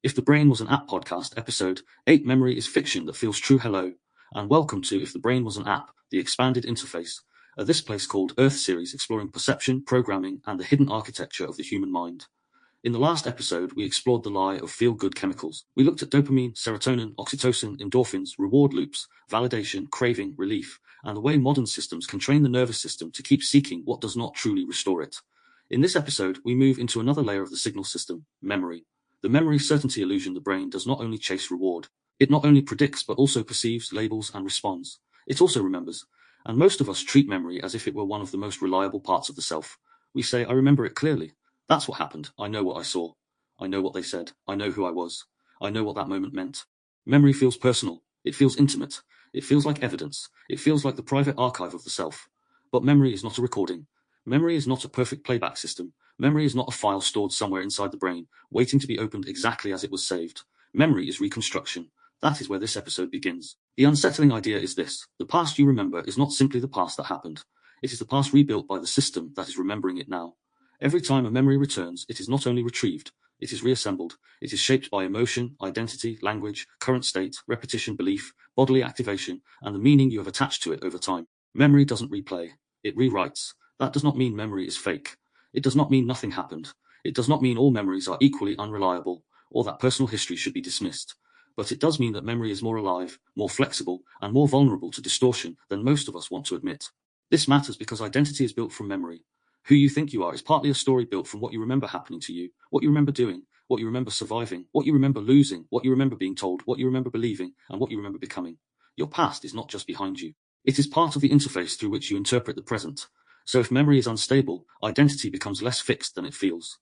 If the Brain Was an App podcast, episode 8, Memory is Fiction That Feels True. Hello, and welcome to If the Brain Was an App, the expanded interface, this place called Earth series exploring perception, programming, and the hidden architecture of the human mind. In the last episode, we explored the lie of feel-good chemicals. We looked at dopamine, serotonin, oxytocin, endorphins, reward loops, validation, craving, relief, and the way modern systems can train the nervous system to keep seeking what does not truly restore it. In this episode, we move into another layer of the signal system, memory. The memory certainty illusion. The brain does not only chase reward. It not only predicts but also perceives, labels, and responds. It also remembers. And most of us treat memory as if it were one of the most reliable parts of the self. We say, I remember it clearly. That's what happened. I know what I saw. I know what they said. I know who I was. I know what that moment meant. Memory feels personal. It feels intimate. It feels like evidence. It feels like the private archive of the self. But memory is not a recording. Memory is not a perfect playback system. Memory is not a file stored somewhere inside the brain, waiting to be opened exactly as it was saved. Memory is reconstruction. That is where this episode begins. The unsettling idea is this. The past you remember is not simply the past that happened. It is the past rebuilt by the system that is remembering it now. Every time a memory returns, it is not only retrieved, it is reassembled. It is shaped by emotion, identity, language, current state, repetition, belief, bodily activation, and the meaning you have attached to it over time. Memory doesn't replay. It rewrites. That does not mean memory is fake. It does not mean nothing happened. It does not mean all memories are equally unreliable, or that personal history should be dismissed. But it does mean that memory is more alive, more flexible, and more vulnerable to distortion than most of us want to admit. This matters because identity is built from memory. Who you think you are is partly a story built from what you remember happening to you, what you remember doing, what you remember surviving, what you remember losing, what you remember being told, what you remember believing, and what you remember becoming. Your past is not just behind you. It is part of the interface through which you interpret the present. So if memory is unstable, identity becomes less fixed than it feels.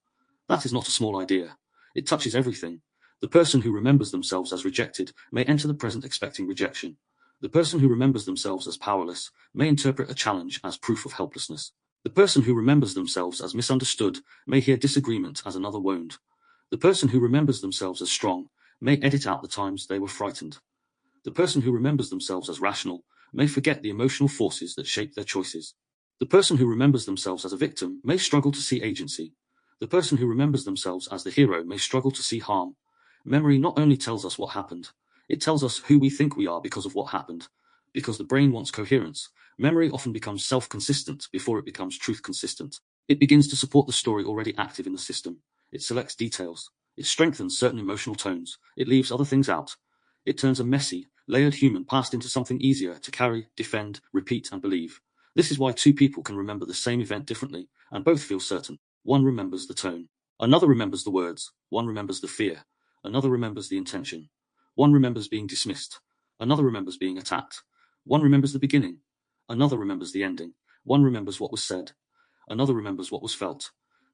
That is not a small idea. It touches everything. The person who remembers themselves as rejected may enter the present expecting rejection. The person who remembers themselves as powerless may interpret a challenge as proof of helplessness. The person who remembers themselves as misunderstood may hear disagreement as another wound. The person who remembers themselves as strong may edit out the times they were frightened. The person who remembers themselves as rational may forget the emotional forces that shape their choices. The person who remembers themselves as a victim may struggle to see agency. The person who remembers themselves as the hero may struggle to see harm. Memory not only tells us what happened, it tells us who we think we are because of what happened. Because the brain wants coherence, memory often becomes self-consistent before it becomes truth-consistent. It begins to support the story already active in the system. It selects details. It strengthens certain emotional tones. It leaves other things out. It turns a messy, layered human past into something easier to carry, defend, repeat, and believe. This is why two people can remember the same event differently, and both feel certain. One remembers the tone. Another remembers the words. One remembers the fear. Another remembers the intention. One remembers being dismissed. Another remembers being attacked. One remembers the beginning. Another remembers the ending. One remembers what was said. Another remembers what was felt.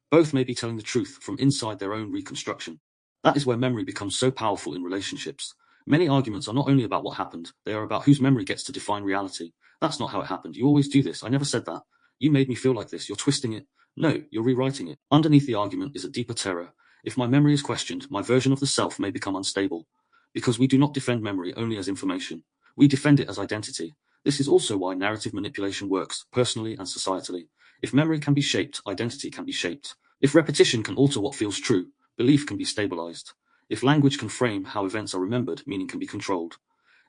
Both may be telling the truth from inside their own reconstruction. That is where memory becomes so powerful in relationships. Many arguments are not only about what happened, they are about whose memory gets to define reality. That's not how it happened. You always do this. I never said that. You made me feel like this. You're twisting it. No, you're rewriting it. Underneath the argument is a deeper terror. If my memory is questioned, my version of the self may become unstable. Because we do not defend memory only as information. We defend it as identity. This is also why narrative manipulation works, personally and societally. If memory can be shaped, identity can be shaped. If repetition can alter what feels true, belief can be stabilized. If language can frame how events are remembered, meaning can be controlled.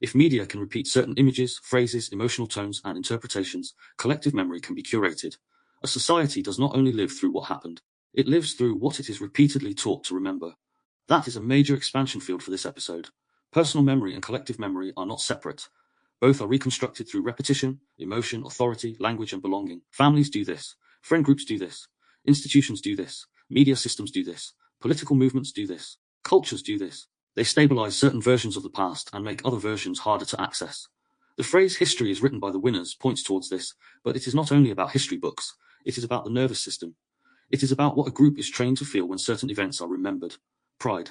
If media can repeat certain images, phrases, emotional tones, and interpretations, collective memory can be curated. A society does not only live through what happened, it lives through what it is repeatedly taught to remember. That is a major expansion field for this episode. Personal memory and collective memory are not separate. Both are reconstructed through repetition, emotion, authority, language, and belonging. Families do this. Friend groups do this. Institutions do this. Media systems do this. Political movements do this. Cultures do this. They stabilize certain versions of the past and make other versions harder to access. The phrase history is written by the winners points towards this, but it is not only about history books. It is about the nervous system. It is about what a group is trained to feel when certain events are remembered. Pride,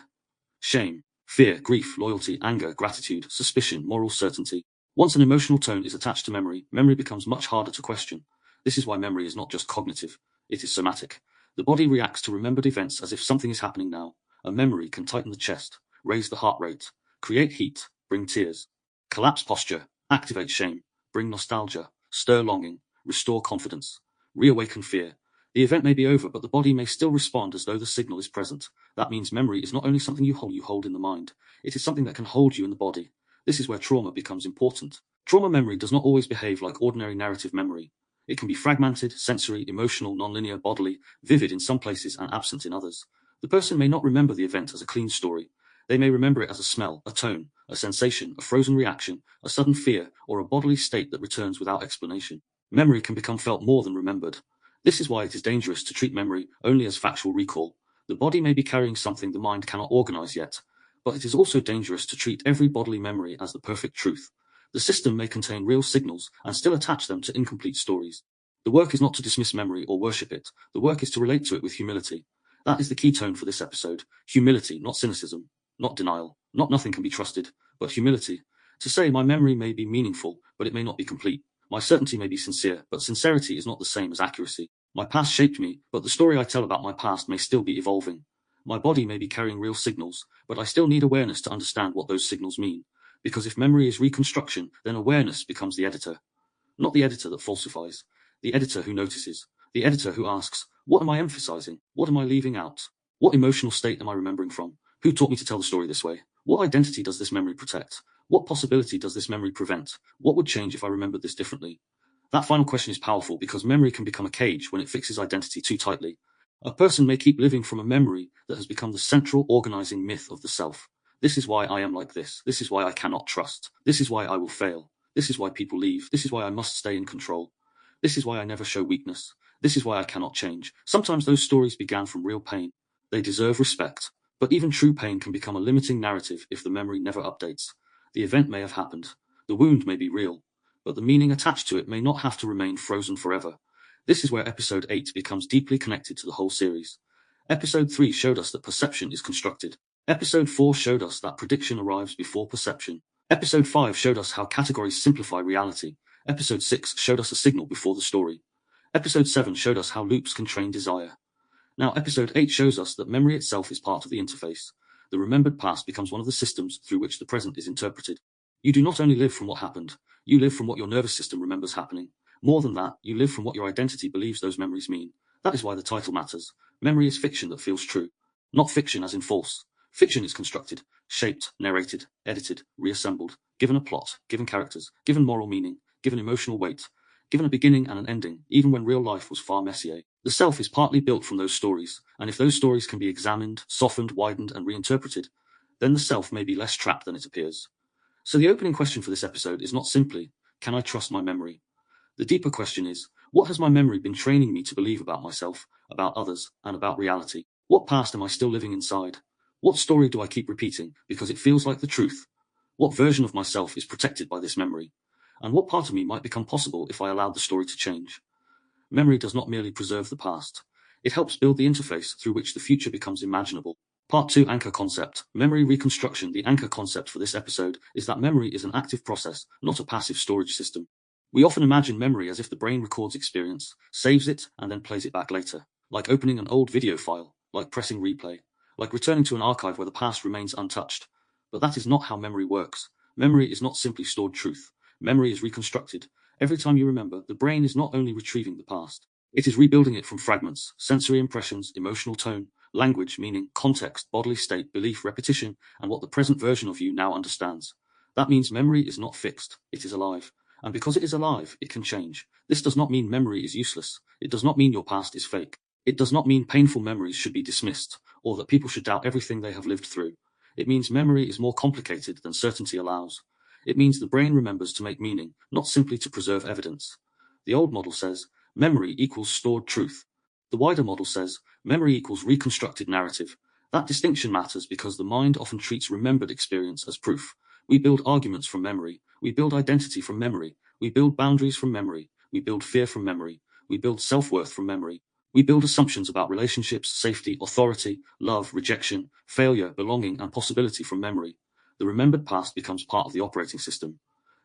shame, fear, grief, loyalty, anger, gratitude, suspicion, moral certainty. Once an emotional tone is attached to memory, memory becomes much harder to question. This is why memory is not just cognitive, it is somatic. The body reacts to remembered events as if something is happening now. A memory can tighten the chest, raise the heart rate, create heat, bring tears, collapse posture, activate shame, bring nostalgia, stir longing, restore confidence, reawaken fear. The event may be over, but the body may still respond as though the signal is present. That means memory is not only something you hold in the mind, it is something that can hold you in the body. This is where trauma becomes important. Trauma memory does not always behave like ordinary narrative memory. It can be fragmented, sensory, emotional, nonlinear, bodily, vivid in some places and absent in others. The person may not remember the event as a clean story. They may remember it as a smell, a tone, a sensation, a frozen reaction, a sudden fear, or a bodily state that returns without explanation. Memory can become felt more than remembered. This is why it is dangerous to treat memory only as factual recall. The body may be carrying something the mind cannot organize yet, but it is also dangerous to treat every bodily memory as the perfect truth. The system may contain real signals and still attach them to incomplete stories. The work is not to dismiss memory or worship it. The work is to relate to it with humility. That is the key tone for this episode. Humility, not cynicism, not denial, not nothing can be trusted, but humility. To say my memory may be meaningful, but it may not be complete. My certainty may be sincere, but sincerity is not the same as accuracy. My past shaped me, but the story I tell about my past may still be evolving. My body may be carrying real signals, but I still need awareness to understand what those signals mean. Because if memory is reconstruction, then awareness becomes the editor. Not the editor that falsifies, the editor who notices, the editor who asks, what am I emphasizing? What am I leaving out? What emotional state am I remembering from? Who taught me to tell the story this way? What identity does this memory protect? What possibility does this memory prevent? What would change if I remembered this differently? That final question is powerful because memory can become a cage when it fixes identity too tightly. A person may keep living from a memory that has become the central organizing myth of the self. This is why I am like this. This is why I cannot trust. This is why I will fail. This is why people leave. This is why I must stay in control. This is why I never show weakness. This is why I cannot change. Sometimes those stories began from real pain. They deserve respect. But even true pain can become a limiting narrative if the memory never updates. The event may have happened. The wound may be real. But the meaning attached to it may not have to remain frozen forever. This is where episode 8 becomes deeply connected to the whole series. Episode 3 showed us that perception is constructed. Episode 4 showed us that prediction arrives before perception. Episode 5 showed us how categories simplify reality. Episode 6 showed us a signal before the story. Episode 7 showed us how loops can train desire. Now, episode 8 shows us that memory itself is part of the interface. The remembered past becomes one of the systems through which the present is interpreted. You do not only live from what happened, you live from what your nervous system remembers happening. More than that, you live from what your identity believes those memories mean. That is why the title matters. Memory is fiction that feels true. Not fiction as in false. Fiction is constructed, shaped, narrated, edited, reassembled, given a plot, given characters, given moral meaning, given emotional weight, given a beginning and an ending, even when real life was far messier. The self is partly built from those stories, and if those stories can be examined, softened, widened, and reinterpreted, then the self may be less trapped than it appears. So the opening question for this episode is not simply, can I trust my memory? The deeper question is, what has my memory been training me to believe about myself, about others, and about reality? What past am I still living inside? What story do I keep repeating because it feels like the truth? What version of myself is protected by this memory? And what part of me might become possible if I allowed the story to change? Memory does not merely preserve the past. It helps build the interface through which the future becomes imaginable. Part 2 Anchor Concept. Memory Reconstruction. The anchor concept for this episode is that memory is an active process, not a passive storage system. We often imagine memory as if the brain records experience, saves it, and then plays it back later. Like opening an old video file, like pressing replay, like returning to an archive where the past remains untouched. But that is not how memory works. Memory is not simply stored truth. Memory is reconstructed. Every time you remember, the brain is not only retrieving the past, it is rebuilding it from fragments, sensory impressions, emotional tone, language, meaning, context, bodily state, belief, repetition, and what the present version of you now understands. That means memory is not fixed, it is alive. And because it is alive, it can change. This does not mean memory is useless. It does not mean your past is fake. It does not mean painful memories should be dismissed, or that people should doubt everything they have lived through. It means memory is more complicated than certainty allows. It means the brain remembers to make meaning, not simply to preserve evidence. The old model says, memory equals stored truth. The wider model says, memory equals reconstructed narrative. That distinction matters because the mind often treats remembered experience as proof. We build arguments from memory. We build identity from memory. We build boundaries from memory. We build fear from memory. We build self-worth from memory. We build assumptions about relationships, safety, authority, love, rejection, failure, belonging, and possibility from memory. The remembered past becomes part of the operating system.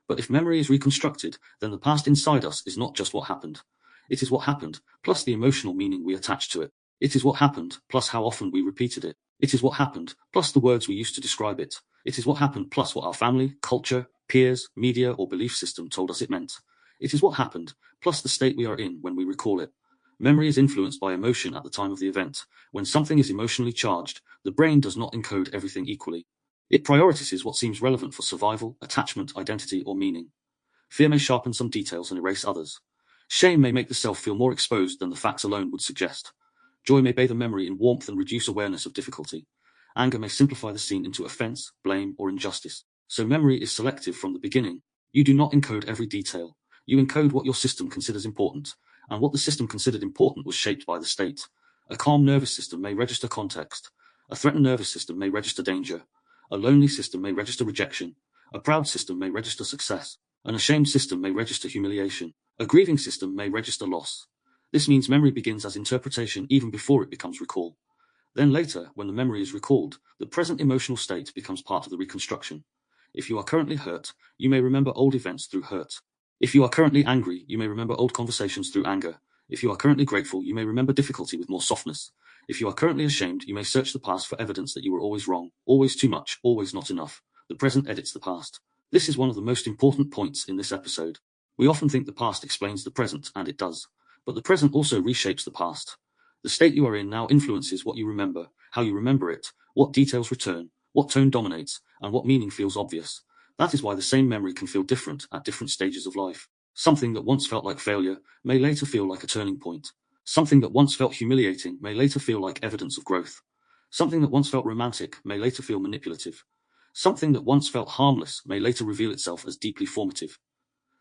But if memory is reconstructed, then the past inside us is not just what happened. It is what happened, plus the emotional meaning we attach to it. It is what happened, plus how often we repeated it. It is what happened, plus the words we used to describe it. It is what happened, plus what our family, culture, peers, media, or belief system told us it meant. It is what happened, plus the state we are in when we recall it. Memory is influenced by emotion at the time of the event. When something is emotionally charged, the brain does not encode everything equally. It prioritizes what seems relevant for survival, attachment, identity, or meaning. Fear may sharpen some details and erase others. Shame may make the self feel more exposed than the facts alone would suggest. Joy may bathe a memory in warmth and reduce awareness of difficulty. Anger may simplify the scene into offense, blame, or injustice. So memory is selective from the beginning. You do not encode every detail. You encode what your system considers important, and what the system considered important was shaped by the state. A calm nervous system may register context. A threatened nervous system may register danger. A lonely system may register rejection. A proud system may register success. An ashamed system may register humiliation. A grieving system may register loss. This means memory begins as interpretation even before it becomes recall. Then later, when the memory is recalled, the present emotional state becomes part of the reconstruction. If you are currently hurt, you may remember old events through hurt. If you are currently angry, you may remember old conversations through anger. If you are currently grateful, you may remember difficulty with more softness. If you are currently ashamed, you may search the past for evidence that you were always wrong, always too much, always not enough. The present edits the past. This is one of the most important points in this episode. We often think the past explains the present, and it does. But the present also reshapes the past. The state you are in now influences what you remember, how you remember it, what details return, what tone dominates, and what meaning feels obvious. That is why the same memory can feel different at different stages of life. Something that once felt like failure may later feel like a turning point. Something that once felt humiliating may later feel like evidence of growth. Something that once felt romantic may later feel manipulative. Something that once felt harmless may later reveal itself as deeply formative.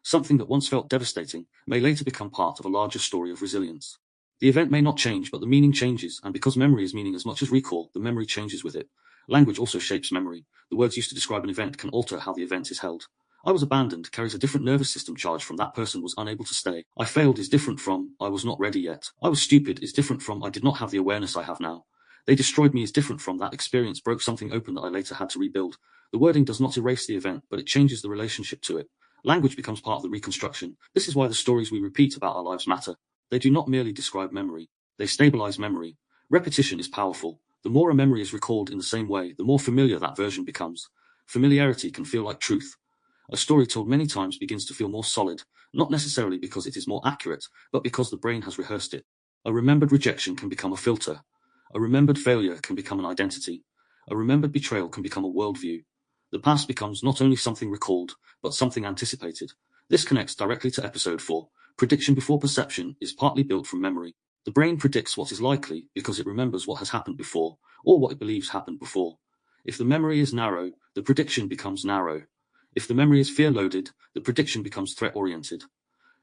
Something that once felt devastating may later become part of a larger story of resilience. The event may not change, but the meaning changes, and because memory is meaning as much as recall, the memory changes with it. Language also shapes memory. The words used to describe an event can alter how the event is held. I was abandoned carries a different nervous system charge from that person was unable to stay. I failed is different from I was not ready yet. I was stupid is different from I did not have the awareness I have now. They destroyed me is different from that experience broke something open that I later had to rebuild. The wording does not erase the event, but it changes the relationship to it. Language becomes part of the reconstruction. This is why the stories we repeat about our lives matter. They do not merely describe memory. They stabilize memory. Repetition is powerful. The more a memory is recalled in the same way, the more familiar that version becomes. Familiarity can feel like truth. A story told many times begins to feel more solid, not necessarily because it is more accurate, but because the brain has rehearsed it. A remembered rejection can become a filter. A remembered failure can become an identity. A remembered betrayal can become a worldview. The past becomes not only something recalled, but something anticipated. This connects directly to episode 4. Prediction before perception is partly built from memory. The brain predicts what is likely because it remembers what has happened before, or what it believes happened before. If the memory is narrow, the prediction becomes narrow. If the memory is fear-loaded, the prediction becomes threat-oriented.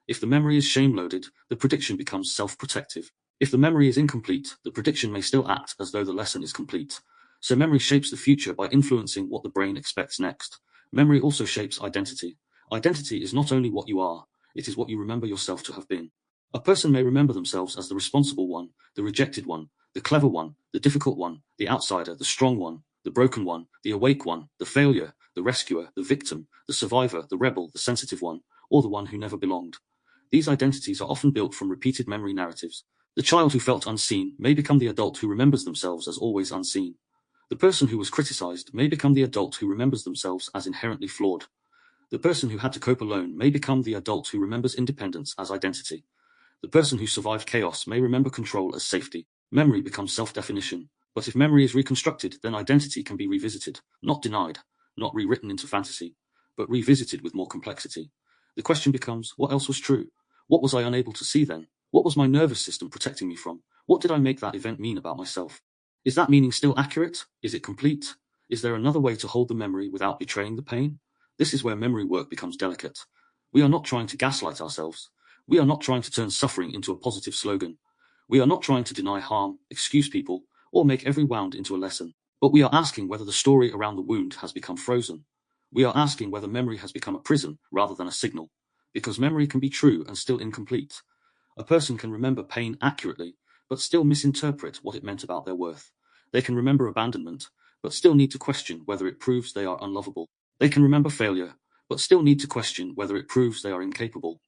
If the memory is shame-loaded, the prediction becomes self-protective. If the memory is incomplete, the prediction may still act as though the lesson is complete. So memory shapes the future by influencing what the brain expects next. Memory also shapes identity. Identity is not only what you are, it is what you remember yourself to have been. A person may remember themselves as the responsible one, the rejected one, the clever one, the difficult one, the outsider, the strong one, the broken one, the awake one, the failure, the rescuer, the victim, the survivor, the rebel, the sensitive one, or the one who never belonged. These identities are often built from repeated memory narratives. The child who felt unseen may become the adult who remembers themselves as always unseen. The person who was criticized may become the adult who remembers themselves as inherently flawed. The person who had to cope alone may become the adult who remembers independence as identity. The person who survived chaos may remember control as safety. Memory becomes self-definition. But if memory is reconstructed, then identity can be revisited, not denied, not rewritten into fantasy, but revisited with more complexity. The question becomes, what else was true? What was I unable to see then? What was my nervous system protecting me from? What did I make that event mean about myself? Is that meaning still accurate? Is it complete? Is there another way to hold the memory without betraying the pain? This is where memory work becomes delicate. We are not trying to gaslight ourselves. We are not trying to turn suffering into a positive slogan. We are not trying to deny harm, excuse people, or make every wound into a lesson. But we are asking whether the story around the wound has become frozen. We are asking whether memory has become a prison rather than a signal. Because memory can be true and still incomplete. A person can remember pain accurately, but still misinterpret what it meant about their worth. They can remember abandonment, but still need to question whether it proves they are unlovable. They can remember failure, but still need to question whether it proves they are incapable.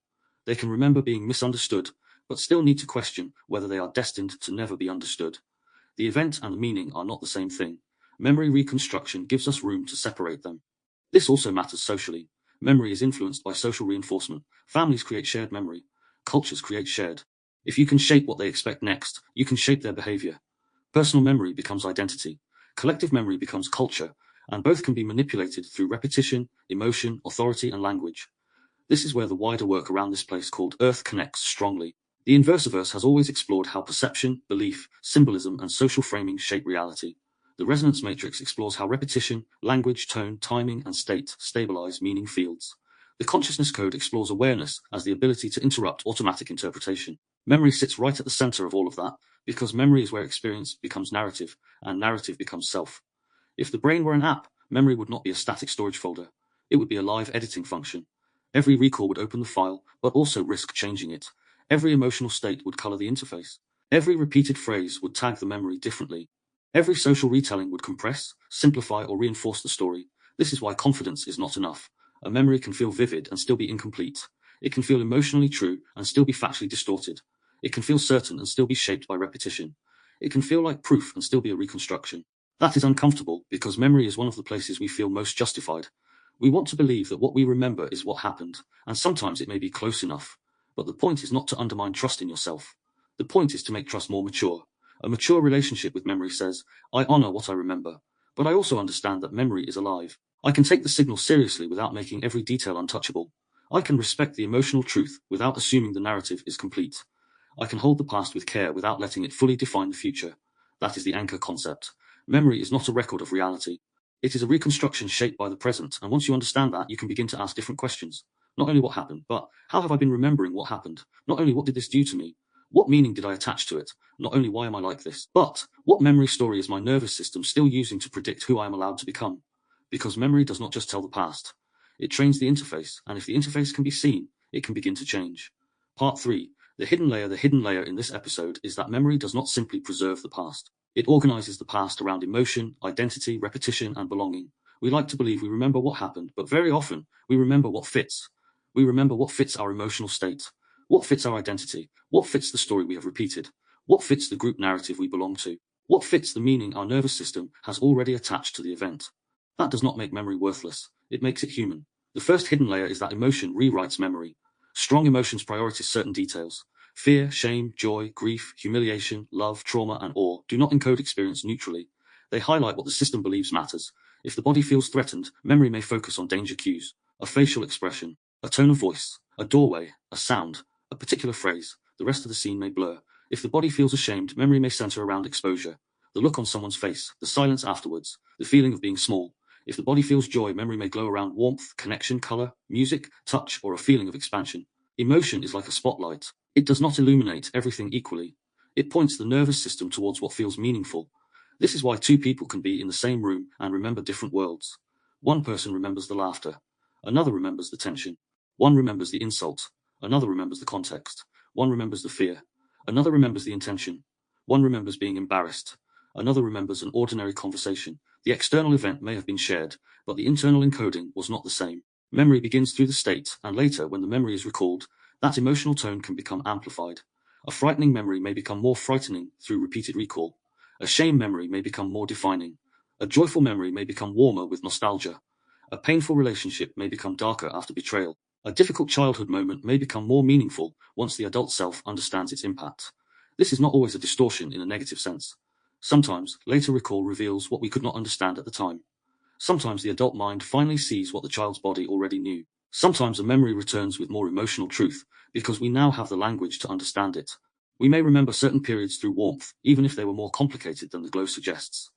They can remember being misunderstood, but still need to question whether they are destined to never be understood. The event and the meaning are not the same thing. Memory reconstruction gives us room to separate them. This also matters socially. Memory is influenced by social reinforcement. Families create shared memory. Cultures create shared If you can shape what they expect next, you can shape their behavior. Personal memory becomes identity. Collective memory becomes culture, and both can be manipulated through repetition, emotion, authority, and language. This is where the wider work around this place called Earth connects strongly. The Inversiverse has always explored how perception, belief, symbolism, and social framing shape reality. The resonance matrix explores how repetition, language, tone, timing, and state stabilize meaning fields. The consciousness code explores awareness as the ability to interrupt automatic interpretation. Memory sits right at the center of all of that, because memory is where experience becomes narrative, and narrative becomes self. If the brain were an app, memory would not be a static storage folder. It would be a live editing function. Every recall would open the file, but also risk changing it. Every emotional state would color the interface. Every repeated phrase would tag the memory differently. Every social retelling would compress, simplify, or reinforce the story. This is why confidence is not enough. A memory can feel vivid and still be incomplete. It can feel emotionally true and still be factually distorted. It can feel certain and still be shaped by repetition. It can feel like proof and still be a reconstruction. That is uncomfortable because memory is one of the places we feel most justified. We want to believe that what we remember is what happened, and sometimes it may be close enough. But the point is not to undermine trust in yourself. The point is to make trust more mature. A mature relationship with memory says, I honor what I remember, but I also understand that memory is alive. I can take the signal seriously without making every detail untouchable. I can respect the emotional truth without assuming the narrative is complete. I can hold the past with care without letting it fully define the future. That is the anchor concept. Memory is not a record of reality. It is a reconstruction shaped by the present, and once you understand that, you can begin to ask different questions. Not only what happened, but how have I been remembering what happened? Not only what did this do to me? What meaning did I attach to it? Not only why am I like this, but what memory story is my nervous system still using to predict who I am allowed to become? Because memory does not just tell the past. It trains the interface, and if the interface can be seen, it can begin to change. Part 3. The hidden layer. The hidden layer in this episode is that memory does not simply preserve the past. It organizes the past around emotion, identity, repetition, and belonging. We like to believe we remember what happened, but very often, we remember what fits. We remember what fits our emotional state, what fits our identity, what fits the story we have repeated, what fits the group narrative we belong to, what fits the meaning our nervous system has already attached to the event. That does not make memory worthless. It makes it human. The first hidden layer is that emotion rewrites memory. Strong emotions prioritize certain details. Fear, shame, joy, grief, humiliation, love, trauma, and awe do not encode experience neutrally. They highlight what the system believes matters. If the body feels threatened, memory may focus on danger cues, a facial expression, a tone of voice, a doorway, a sound, a particular phrase. The rest of the scene may blur. If the body feels ashamed, memory may center around exposure, the look on someone's face, the silence afterwards, the feeling of being small. If the body feels joy, memory may glow around warmth, connection, color, music, touch, or a feeling of expansion. Emotion is like a spotlight. It does not illuminate everything equally. It points the nervous system towards what feels meaningful. This is why two people can be in the same room and remember different worlds. One person remembers the laughter. Another remembers the tension. One remembers the insult. Another remembers the context. One remembers the fear. Another remembers the intention. One remembers being embarrassed. Another remembers an ordinary conversation. The external event may have been shared, but the internal encoding was not the same. Memory begins through the state, and later, when the memory is recalled, that emotional tone can become amplified. A frightening memory may become more frightening through repeated recall. A shame memory may become more defining. A joyful memory may become warmer with nostalgia. A painful relationship may become darker after betrayal. A difficult childhood moment may become more meaningful once the adult self understands its impact. This is not always a distortion in a negative sense. Sometimes, later recall reveals what we could not understand at the time. Sometimes the adult mind finally sees what the child's body already knew. Sometimes a memory returns with more emotional truth, because we now have the language to understand it. We may remember certain periods through warmth, even if they were more complicated than the glow suggests.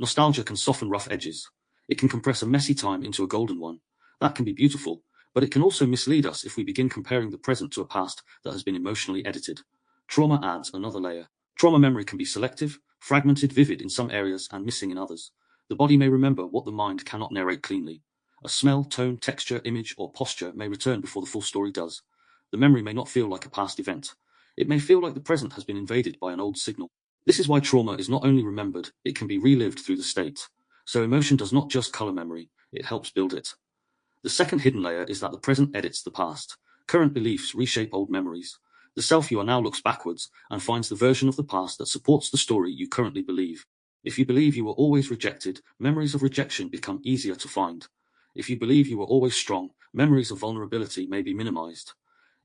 Nostalgia can soften rough edges. It can compress a messy time into a golden one. That can be beautiful, but it can also mislead us if we begin comparing the present to a past that has been emotionally edited. Trauma adds another layer. Trauma memory can be selective, fragmented, vivid in some areas and missing in others. The body may remember what the mind cannot narrate cleanly. A smell, tone, texture, image, or posture may return before the full story does. The memory may not feel like a past event. It may feel like the present has been invaded by an old signal. This is why trauma is not only remembered, it can be relived through the state. So emotion does not just color memory, it helps build it. The second hidden layer is that the present edits the past. Current beliefs reshape old memories. The self you are now looks backwards and finds the version of the past that supports the story you currently believe. If you believe you were always rejected, memories of rejection become easier to find. If you believe you were always strong, memories of vulnerability may be minimized.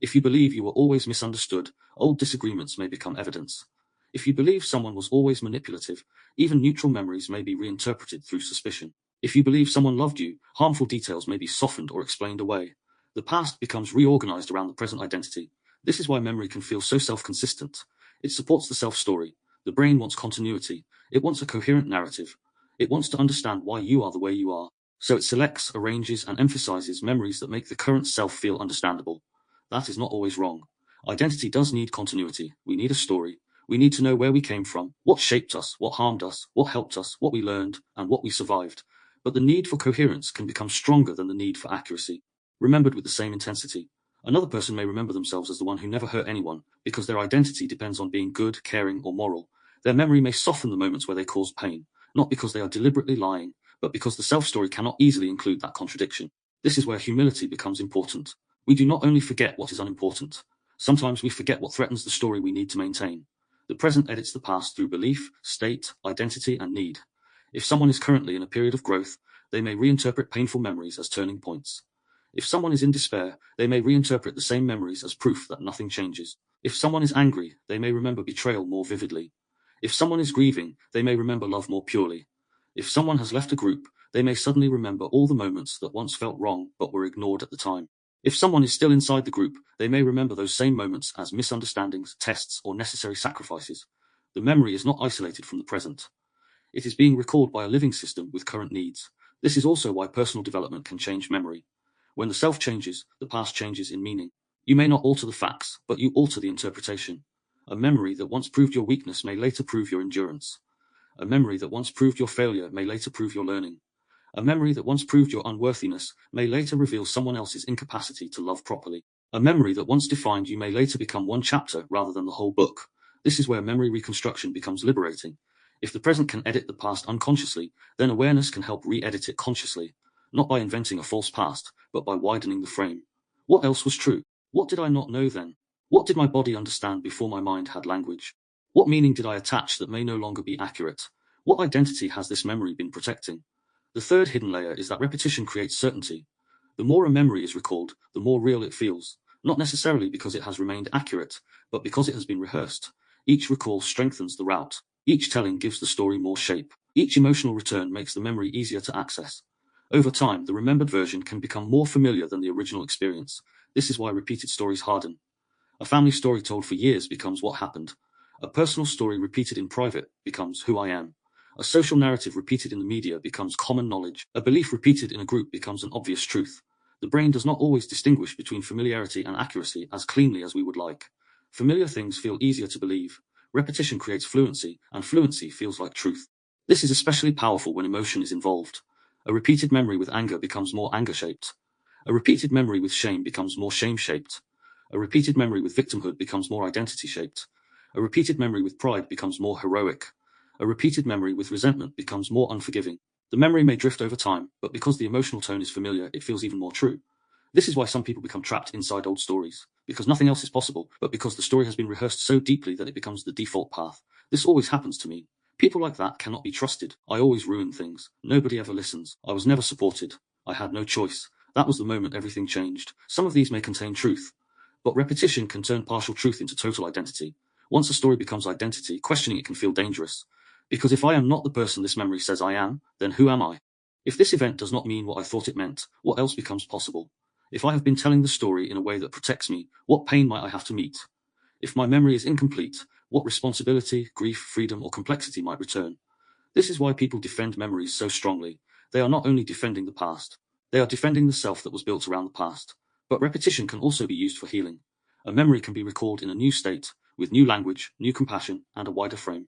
If you believe you were always misunderstood, old disagreements may become evidence. If you believe someone was always manipulative, even neutral memories may be reinterpreted through suspicion. If you believe someone loved you, harmful details may be softened or explained away. The past becomes reorganized around the present identity. This is why memory can feel so self-consistent. It supports the self-story. The brain wants continuity. It wants a coherent narrative. It wants to understand why you are the way you are. So it selects, arranges, and emphasizes memories that make the current self feel understandable. That is not always wrong. Identity does need continuity. We need a story. We need to know where we came from, what shaped us, what harmed us, what helped us, what we learned, and what we survived. But the need for coherence can become stronger than the need for accuracy. Remembered with the same intensity. Another person may remember themselves as the one who never hurt anyone, because their identity depends on being good, caring, or moral. Their memory may soften the moments where they caused pain, not because they are deliberately lying, but because the self-story cannot easily include that contradiction. This is where humility becomes important. We do not only forget what is unimportant. Sometimes we forget what threatens the story we need to maintain. The present edits the past through belief, state, identity, and need. If someone is currently in a period of growth, they may reinterpret painful memories as turning points. If someone is in despair, they may reinterpret the same memories as proof that nothing changes. If someone is angry, they may remember betrayal more vividly. If someone is grieving, they may remember love more purely. If someone has left a group, they may suddenly remember all the moments that once felt wrong but were ignored at the time. If someone is still inside the group, they may remember those same moments as misunderstandings, tests, or necessary sacrifices. The memory is not isolated from the present. It is being recalled by a living system with current needs. This is also why personal development can change memory. When the self changes, the past changes in meaning. You may not alter the facts, but you alter the interpretation. A memory that once proved your weakness may later prove your endurance. A memory that once proved your failure may later prove your learning. A memory that once proved your unworthiness may later reveal someone else's incapacity to love properly. A memory that once defined you may later become one chapter rather than the whole book. This is where memory reconstruction becomes liberating. If the present can edit the past unconsciously, then awareness can help re-edit it consciously, not by inventing a false past, but by widening the frame. What else was true? What did I not know then? What did my body understand before my mind had language? What meaning did I attach that may no longer be accurate? What identity has this memory been protecting? The third hidden layer is that repetition creates certainty. The more a memory is recalled, the more real it feels, not necessarily because it has remained accurate, but because it has been rehearsed. Each recall strengthens the route. Each telling gives the story more shape. Each emotional return makes the memory easier to access. Over time, the remembered version can become more familiar than the original experience. This is why repeated stories harden. A family story told for years becomes what happened. A personal story repeated in private becomes who I am. A social narrative repeated in the media becomes common knowledge. A belief repeated in a group becomes an obvious truth. The brain does not always distinguish between familiarity and accuracy as cleanly as we would like. Familiar things feel easier to believe. Repetition creates fluency, and fluency feels like truth. This is especially powerful when emotion is involved. A repeated memory with anger becomes more anger-shaped. A repeated memory with shame becomes more shame-shaped. A repeated memory with victimhood becomes more identity-shaped. A repeated memory with pride becomes more heroic. A repeated memory with resentment becomes more unforgiving. The memory may drift over time, but because the emotional tone is familiar, it feels even more true. This is why some people become trapped inside old stories, because nothing else is possible, but because the story has been rehearsed so deeply that it becomes the default path. This always happens to me. People like that cannot be trusted. I always ruin things. Nobody ever listens. I was never supported. I had no choice. That was the moment everything changed. Some of these may contain truth, but repetition can turn partial truth into total identity. Once a story becomes identity, questioning it can feel dangerous. Because if I am not the person this memory says I am, then who am I? If this event does not mean what I thought it meant, what else becomes possible? If I have been telling the story in a way that protects me, what pain might I have to meet? If my memory is incomplete, what responsibility, grief, freedom, or complexity might return? This is why people defend memories so strongly. They are not only defending the past, they are defending the self that was built around the past. But repetition can also be used for healing. A memory can be recalled in a new state, with new language, new compassion, and a wider frame.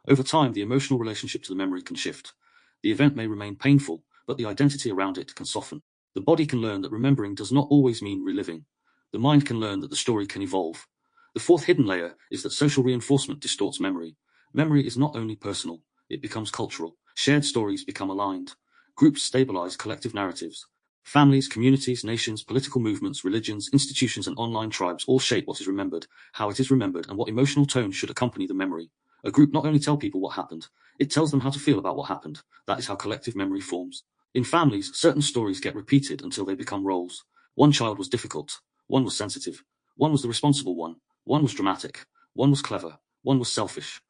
Over time, the emotional relationship to the memory can shift. The event may remain painful, but the identity around it can soften. The body can learn that remembering does not always mean reliving. The mind can learn that the story can evolve. The fourth hidden layer is that social reinforcement distorts memory. Memory is not only personal, it becomes cultural. Shared stories become aligned. Groups stabilize collective narratives. Families, communities, nations, political movements, religions, institutions, and online tribes all shape what is remembered, how it is remembered, and what emotional tone should accompany the memory. A group not only tells people what happened, it tells them how to feel about what happened. That is how collective memory forms. In families, certain stories get repeated until they become roles. One child was difficult. One was sensitive. One was the responsible one was dramatic, one was clever, one was selfish,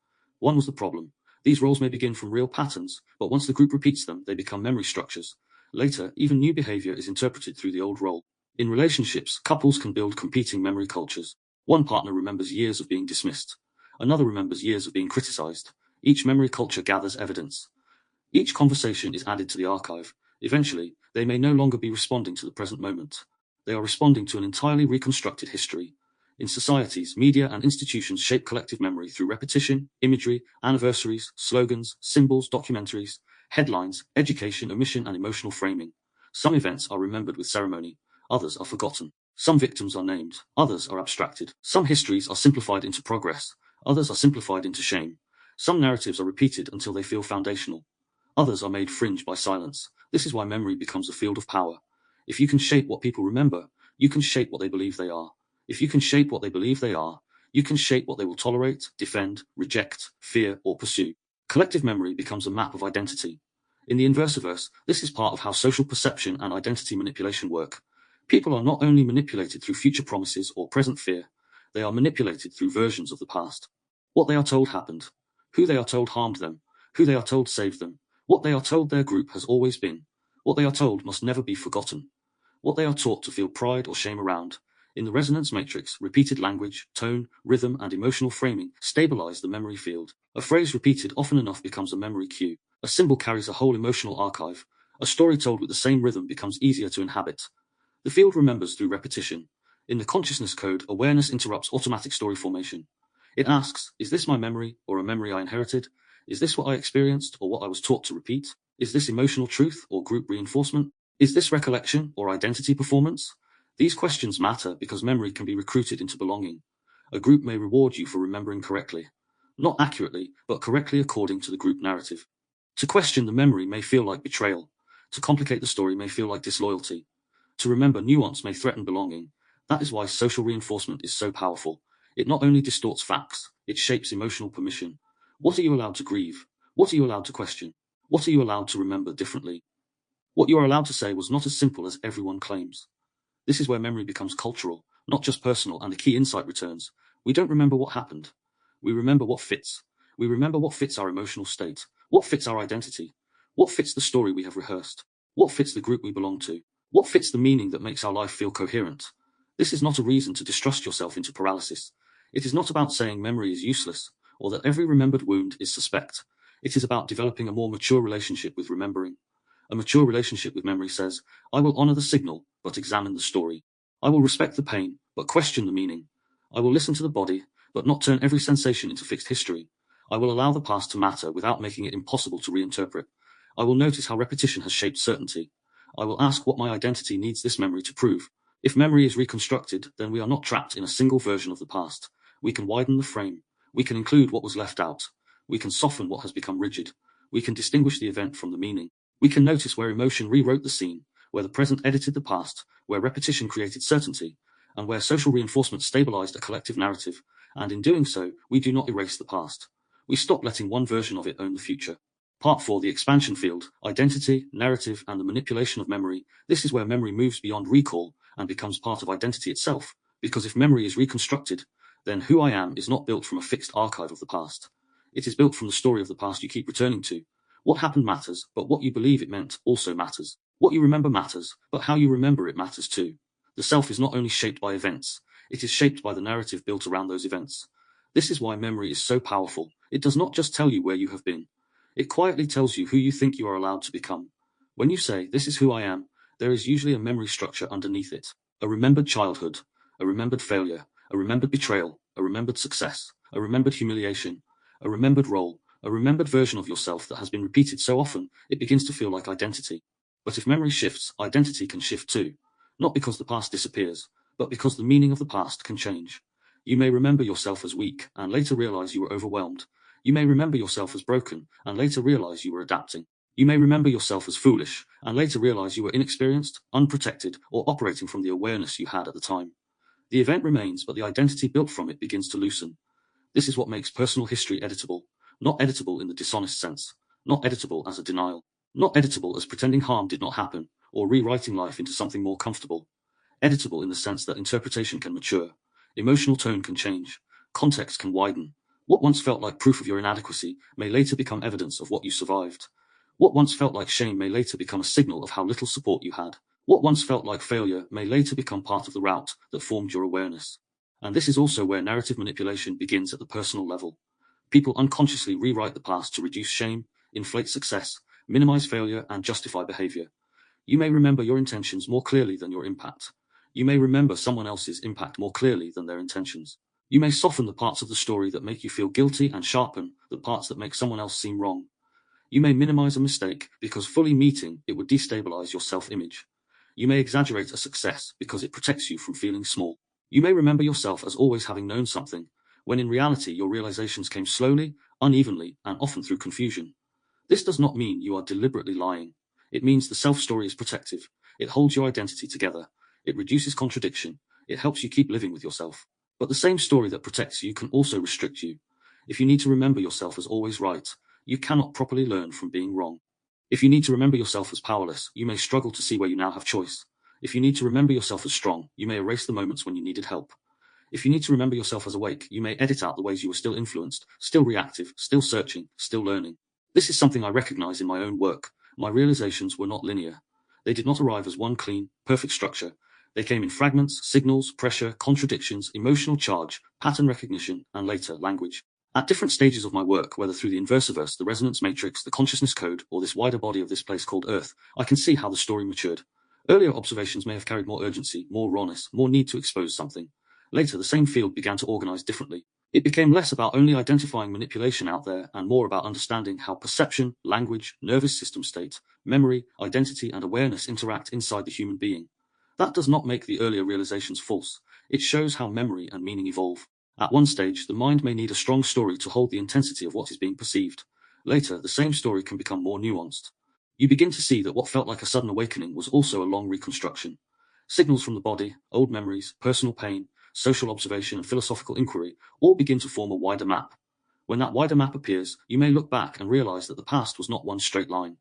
one was the problem. These roles may begin from real patterns, but once the group repeats them, they become memory structures. Later, even new behavior is interpreted through the old role. In relationships, couples can build competing memory cultures. One partner remembers years of being dismissed. Another remembers years of being criticized. Each memory culture gathers evidence. Each conversation is added to the archive. Eventually, they may no longer be responding to the present moment. They are responding to an entirely reconstructed history. In societies, media and institutions shape collective memory through repetition, imagery, anniversaries, slogans, symbols, documentaries, headlines, education, omission, and emotional framing. Some events are remembered with ceremony, others are forgotten. Some victims are named, others are abstracted. Some histories are simplified into progress, others are simplified into shame. Some narratives are repeated until they feel foundational. Others are made fringe by silence. This is why memory becomes a field of power. If you can shape what people remember, you can shape what they believe they are. If you can shape what they believe they are, you can shape what they will tolerate, defend, reject, fear, or pursue. Collective memory becomes a map of identity. In the Inversiverse, this is part of how social perception and identity manipulation work. People are not only manipulated through future promises or present fear, they are manipulated through versions of the past. What they are told happened, who they are told harmed them, who they are told saved them, what they are told their group has always been, what they are told must never be forgotten, what they are taught to feel pride or shame around. In the resonance matrix, repeated language, tone, rhythm, and emotional framing stabilize the memory field. A phrase repeated often enough becomes a memory cue. A symbol carries a whole emotional archive. A story told with the same rhythm becomes easier to inhabit. The field remembers through repetition. In the consciousness code, awareness interrupts automatic story formation. It asks, is this my memory or a memory I inherited? Is this what I experienced or what I was taught to repeat? Is this emotional truth or group reinforcement? Is this recollection or identity performance? These questions matter because memory can be recruited into belonging. A group may reward you for remembering correctly. Not accurately, but correctly according to the group narrative. To question the memory may feel like betrayal. To complicate the story may feel like disloyalty. To remember nuance may threaten belonging. That is why social reinforcement is so powerful. It not only distorts facts, it shapes emotional permission. What are you allowed to grieve? What are you allowed to question? What are you allowed to remember differently? What you are allowed to say was not as simple as everyone claims. This is where memory becomes cultural, not just personal, and the key insight returns. We don't remember what happened. We remember what fits. We remember what fits our emotional state, what fits our identity, what fits the story we have rehearsed, what fits the group we belong to, what fits the meaning that makes our life feel coherent. This is not a reason to distrust yourself into paralysis. It is not about saying memory is useless, or that every remembered wound is suspect. It is about developing a more mature relationship with remembering. A mature relationship with memory says, I will honor the signal, but examine the story. I will respect the pain, but question the meaning. I will listen to the body, but not turn every sensation into fixed history. I will allow the past to matter without making it impossible to reinterpret. I will notice how repetition has shaped certainty. I will ask what my identity needs this memory to prove. If memory is reconstructed, then we are not trapped in a single version of the past. We can widen the frame. We can include what was left out. We can soften what has become rigid. We can distinguish the event from the meaning. We can notice where emotion rewrote the scene, where the present edited the past, where repetition created certainty, and where social reinforcement stabilized a collective narrative. And in doing so, we do not erase the past. We stop letting one version of it own the future. Part 4, the expansion field, identity, narrative, and the manipulation of memory. This is where memory moves beyond recall and becomes part of identity itself, because if memory is reconstructed, then who I am is not built from a fixed archive of the past. It is built from the story of the past you keep returning to. What happened matters, but what you believe it meant also matters. What you remember matters, but how you remember it matters too. The self is not only shaped by events, it is shaped by the narrative built around those events. This is why memory is so powerful. It does not just tell you where you have been. It quietly tells you who you think you are allowed to become. When you say, this is who I am, there is usually a memory structure underneath it. A remembered childhood, a remembered failure, a remembered betrayal, a remembered success, a remembered humiliation, a remembered role, a remembered version of yourself that has been repeated so often, it begins to feel like identity. But if memory shifts, identity can shift too. Not because the past disappears, but because the meaning of the past can change. You may remember yourself as weak, and later realize you were overwhelmed. You may remember yourself as broken, and later realize you were adapting. You may remember yourself as foolish, and later realize you were inexperienced, unprotected, or operating from the awareness you had at the time. The event remains, but the identity built from it begins to loosen. This is what makes personal history editable. Not editable in the dishonest sense. Not editable as a denial. Not editable as pretending harm did not happen, or rewriting life into something more comfortable. Editable in the sense that interpretation can mature. Emotional tone can change. Context can widen. What once felt like proof of your inadequacy may later become evidence of what you survived. What once felt like shame may later become a signal of how little support you had. What once felt like failure may later become part of the route that formed your awareness. And this is also where narrative manipulation begins at the personal level. People unconsciously rewrite the past to reduce shame, inflate success, minimize failure, and justify behavior. You may remember your intentions more clearly than your impact. You may remember someone else's impact more clearly than their intentions. You may soften the parts of the story that make you feel guilty and sharpen the parts that make someone else seem wrong. You may minimize a mistake because fully meeting it would destabilize your self-image. You may exaggerate a success because it protects you from feeling small. You may remember yourself as always having known something, when in reality your realizations came slowly, unevenly, and often through confusion. This does not mean you are deliberately lying. It means the self-story is protective. It holds your identity together. It reduces contradiction. It helps you keep living with yourself. But the same story that protects you can also restrict you. If you need to remember yourself as always right, you cannot properly learn from being wrong. If you need to remember yourself as powerless, you may struggle to see where you now have choice. If you need to remember yourself as strong, you may erase the moments when you needed help. If you need to remember yourself as awake, you may edit out the ways you were still influenced, still reactive, still searching, still learning. This is something I recognize in my own work. My realizations were not linear. They did not arrive as one clean, perfect structure. They came in fragments, signals, pressure, contradictions, emotional charge, pattern recognition, and later, language. At different stages of my work, whether through the inversiverse, the resonance matrix, the consciousness code, or this wider body of this place called Earth, I can see how the story matured. Earlier observations may have carried more urgency, more rawness, more need to expose something. Later, the same field began to organize differently. It became less about only identifying manipulation out there and more about understanding how perception, language, nervous system state, memory, identity, and awareness interact inside the human being. That does not make the earlier realizations false. It shows how memory and meaning evolve. At one stage, the mind may need a strong story to hold the intensity of what is being perceived. Later, the same story can become more nuanced. You begin to see that what felt like a sudden awakening was also a long reconstruction. Signals from the body, old memories, personal pain, social observation, and philosophical inquiry all begin to form a wider map. When that wider map appears, you may look back and realize that the past was not one straight line.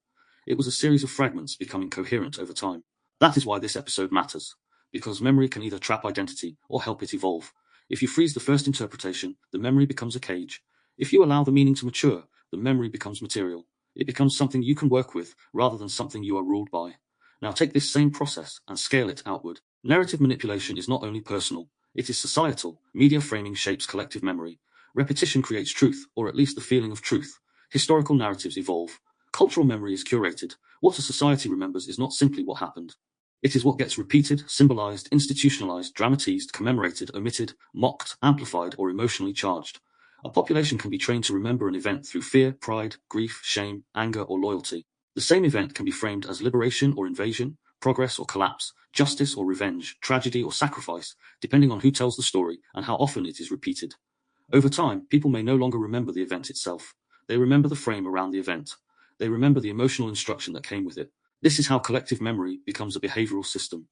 It was a series of fragments becoming coherent over time. That is why this episode matters, because memory can either trap identity or help it evolve. If you freeze the first interpretation, the memory becomes a cage. If you allow the meaning to mature, the memory becomes material. It becomes something you can work with rather than something you are ruled by. Now take this same process and scale it outward. Narrative manipulation is not only personal, it is societal. Media framing shapes collective memory. Repetition creates truth, or at least the feeling of truth. Historical narratives evolve. Cultural memory is curated. What a society remembers is not simply what happened. It is what gets repeated, symbolized, institutionalized, dramatized, commemorated, omitted, mocked, amplified, or emotionally charged. A population can be trained to remember an event through fear, pride, grief, shame, anger, or loyalty. The same event can be framed as liberation or invasion, progress or collapse, justice or revenge, tragedy or sacrifice, depending on who tells the story and how often it is repeated. Over time, people may no longer remember the event itself. They remember the frame around the event. They remember the emotional instruction that came with it. This is how collective memory becomes a behavioral system.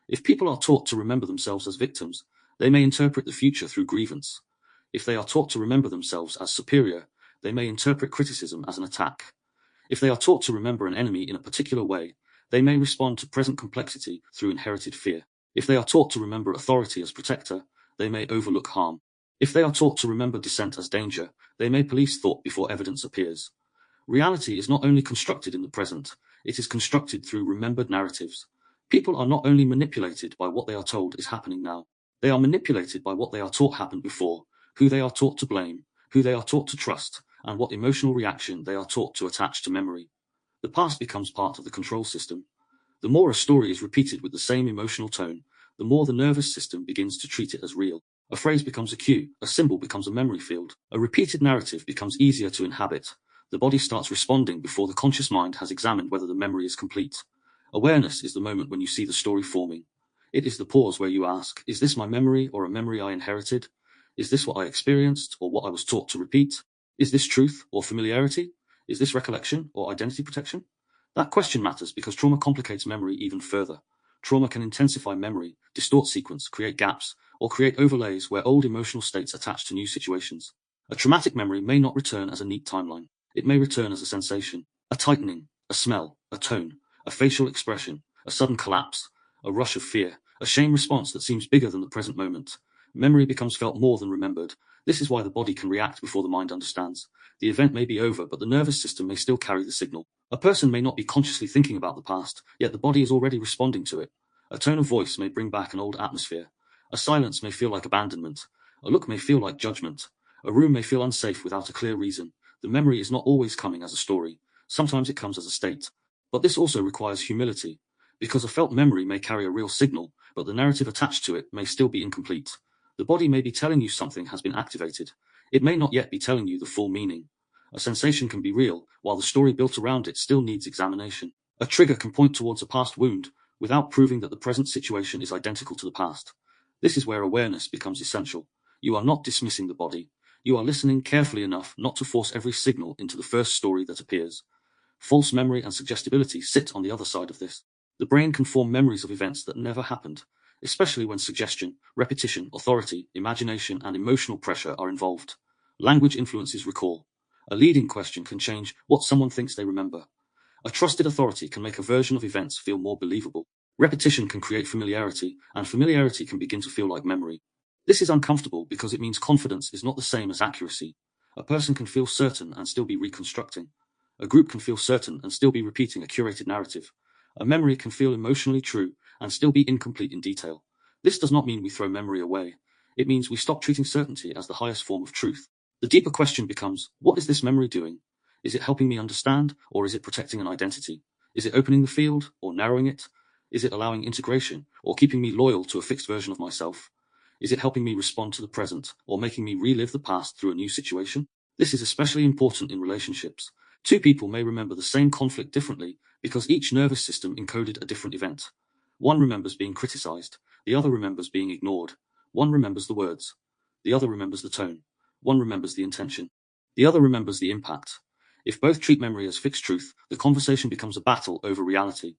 If people are taught to remember themselves as victims, they may interpret the future through grievance. If they are taught to remember themselves as superior, they may interpret criticism as an attack. If they are taught to remember an enemy in a particular way, they may respond to present complexity through inherited fear. If they are taught to remember authority as protector, they may overlook harm. If they are taught to remember dissent as danger, they may police thought before evidence appears. Reality is not only constructed in the present, it is constructed through remembered narratives. People are not only manipulated by what they are told is happening now, they are manipulated by what they are taught happened before, who they are taught to blame, who they are taught to trust, and what emotional reaction they are taught to attach to memory. The past becomes part of the control system. The more a story is repeated with the same emotional tone, the more the nervous system begins to treat it as real. A phrase becomes a cue, a symbol becomes a memory field, a repeated narrative becomes easier to inhabit. The body starts responding before the conscious mind has examined whether the memory is complete. Awareness is the moment when you see the story forming. It is the pause where you ask, is this my memory or a memory I inherited? Is this what I experienced or what I was taught to repeat? Is this truth or familiarity? Is this recollection or identity protection? That question matters because trauma complicates memory even further. Trauma can intensify memory, distort sequence, create gaps, or create overlays where old emotional states attach to new situations. A traumatic memory may not return as a neat timeline. It may return as a sensation, a tightening, a smell, a tone, a facial expression, a sudden collapse, a rush of fear, a shame response that seems bigger than the present moment. Memory becomes felt more than remembered. This is why the body can react before the mind understands. The event may be over, but the nervous system may still carry the signal. A person may not be consciously thinking about the past, yet the body is already responding to it. A tone of voice may bring back an old atmosphere. A silence may feel like abandonment. A look may feel like judgment. A room may feel unsafe without a clear reason. The memory is not always coming as a story. Sometimes it comes as a state. But this also requires humility, because a felt memory may carry a real signal, but the narrative attached to it may still be incomplete. The body may be telling you something has been activated. It may not yet be telling you the full meaning. A sensation can be real, while the story built around it still needs examination. A trigger can point towards a past wound, without proving that the present situation is identical to the past. This is where awareness becomes essential. You are not dismissing the body. You are listening carefully enough not to force every signal into the first story that appears. False memory and suggestibility sit on the other side of this. The brain can form memories of events that never happened, especially when suggestion, repetition, authority, imagination, and emotional pressure are involved. Language influences recall. A leading question can change what someone thinks they remember. A trusted authority can make a version of events feel more believable. Repetition can create familiarity, and familiarity can begin to feel like memory. This is uncomfortable because it means confidence is not the same as accuracy. A person can feel certain and still be reconstructing. A group can feel certain and still be repeating a curated narrative. A memory can feel emotionally true and still be incomplete in detail. This does not mean we throw memory away. It means we stop treating certainty as the highest form of truth. The deeper question becomes, what is this memory doing? Is it helping me understand, or is it protecting an identity? Is it opening the field, or narrowing it? Is it allowing integration, or keeping me loyal to a fixed version of myself? Is it helping me respond to the present, or making me relive the past through a new situation? This is especially important in relationships. Two people may remember the same conflict differently because each nervous system encoded a different event. One remembers being criticized, the other remembers being ignored. One remembers the words, the other remembers the tone. One remembers the intention, the other remembers the impact. If both treat memory as fixed truth, the conversation becomes a battle over reality.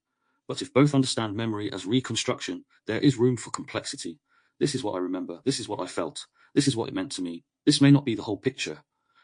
But if both understand memory as reconstruction, there is room for complexity. This is what I remember, this is what I felt, this is what it meant to me. This may not be the whole picture.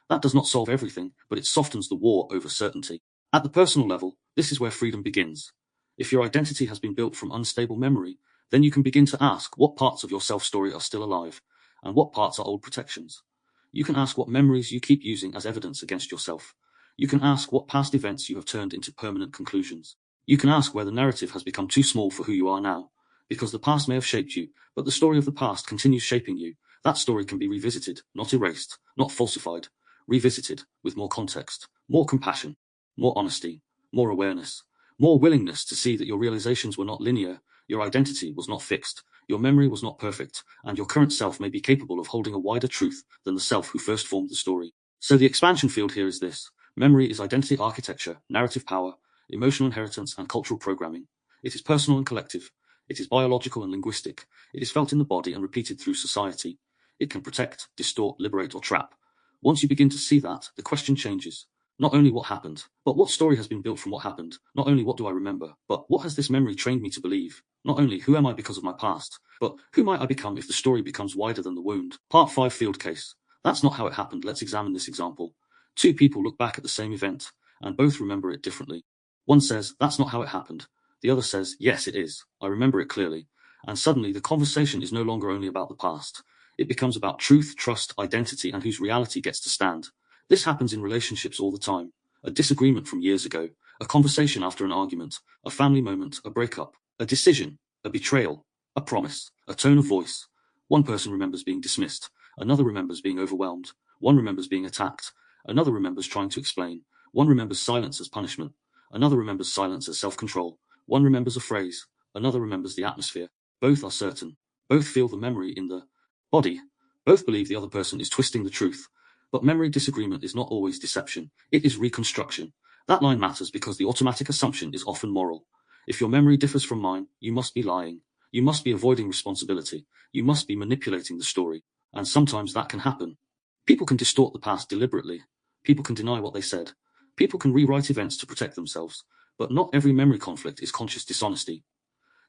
That does not solve everything, but it softens the war over certainty. At the personal level, this is where freedom begins. If your identity has been built from unstable memory, then you can begin to ask what parts of your self-story are still alive, and what parts are old protections. You can ask what memories you keep using as evidence against yourself. You can ask what past events you have turned into permanent conclusions. You can ask where the narrative has become too small for who you are now, because the past may have shaped you, but the story of the past continues shaping you. That story can be revisited, not erased, not falsified, revisited with more context, more compassion, more honesty, more awareness, more willingness to see that your realizations were not linear, your identity was not fixed, your memory was not perfect, and your current self may be capable of holding a wider truth than the self who first formed the story. So the expansion field here is this. Memory is identity architecture, narrative power, emotional inheritance, and cultural programming. It is personal and collective. It is biological and linguistic. It is felt in the body and repeated through society. It can protect, distort, liberate, or trap. Once you begin to see that, the question changes. Not only what happened, but what story has been built from what happened. Not only what do I remember, but what has this memory trained me to believe? Not only who am I because of my past, but who might I become if the story becomes wider than the wound? Part 5 field case. That's not how it happened. Let's examine this example. Two people look back at the same event, and both remember it differently. One says, that's not how it happened. The other says, yes, it is. I remember it clearly. And suddenly the conversation is no longer only about the past. It becomes about truth, trust, identity, and whose reality gets to stand. This happens in relationships all the time. A disagreement from years ago, a conversation after an argument, a family moment, a breakup, a decision, a betrayal, a promise, a tone of voice. One person remembers being dismissed, another remembers being overwhelmed, one remembers being attacked, another remembers trying to explain, one remembers silence as punishment, another remembers silence as self-control, one remembers a phrase, another remembers the atmosphere. Both are certain. Both feel the memory in the body. Both believe the other person is twisting the truth. But memory disagreement is not always deception. It is reconstruction. That line matters because the automatic assumption is often moral. If your memory differs from mine, you must be lying. You must be avoiding responsibility. You must be manipulating the story. And sometimes that can happen. People can distort the past deliberately. People can deny what they said. People can rewrite events to protect themselves. But not every memory conflict is conscious dishonesty.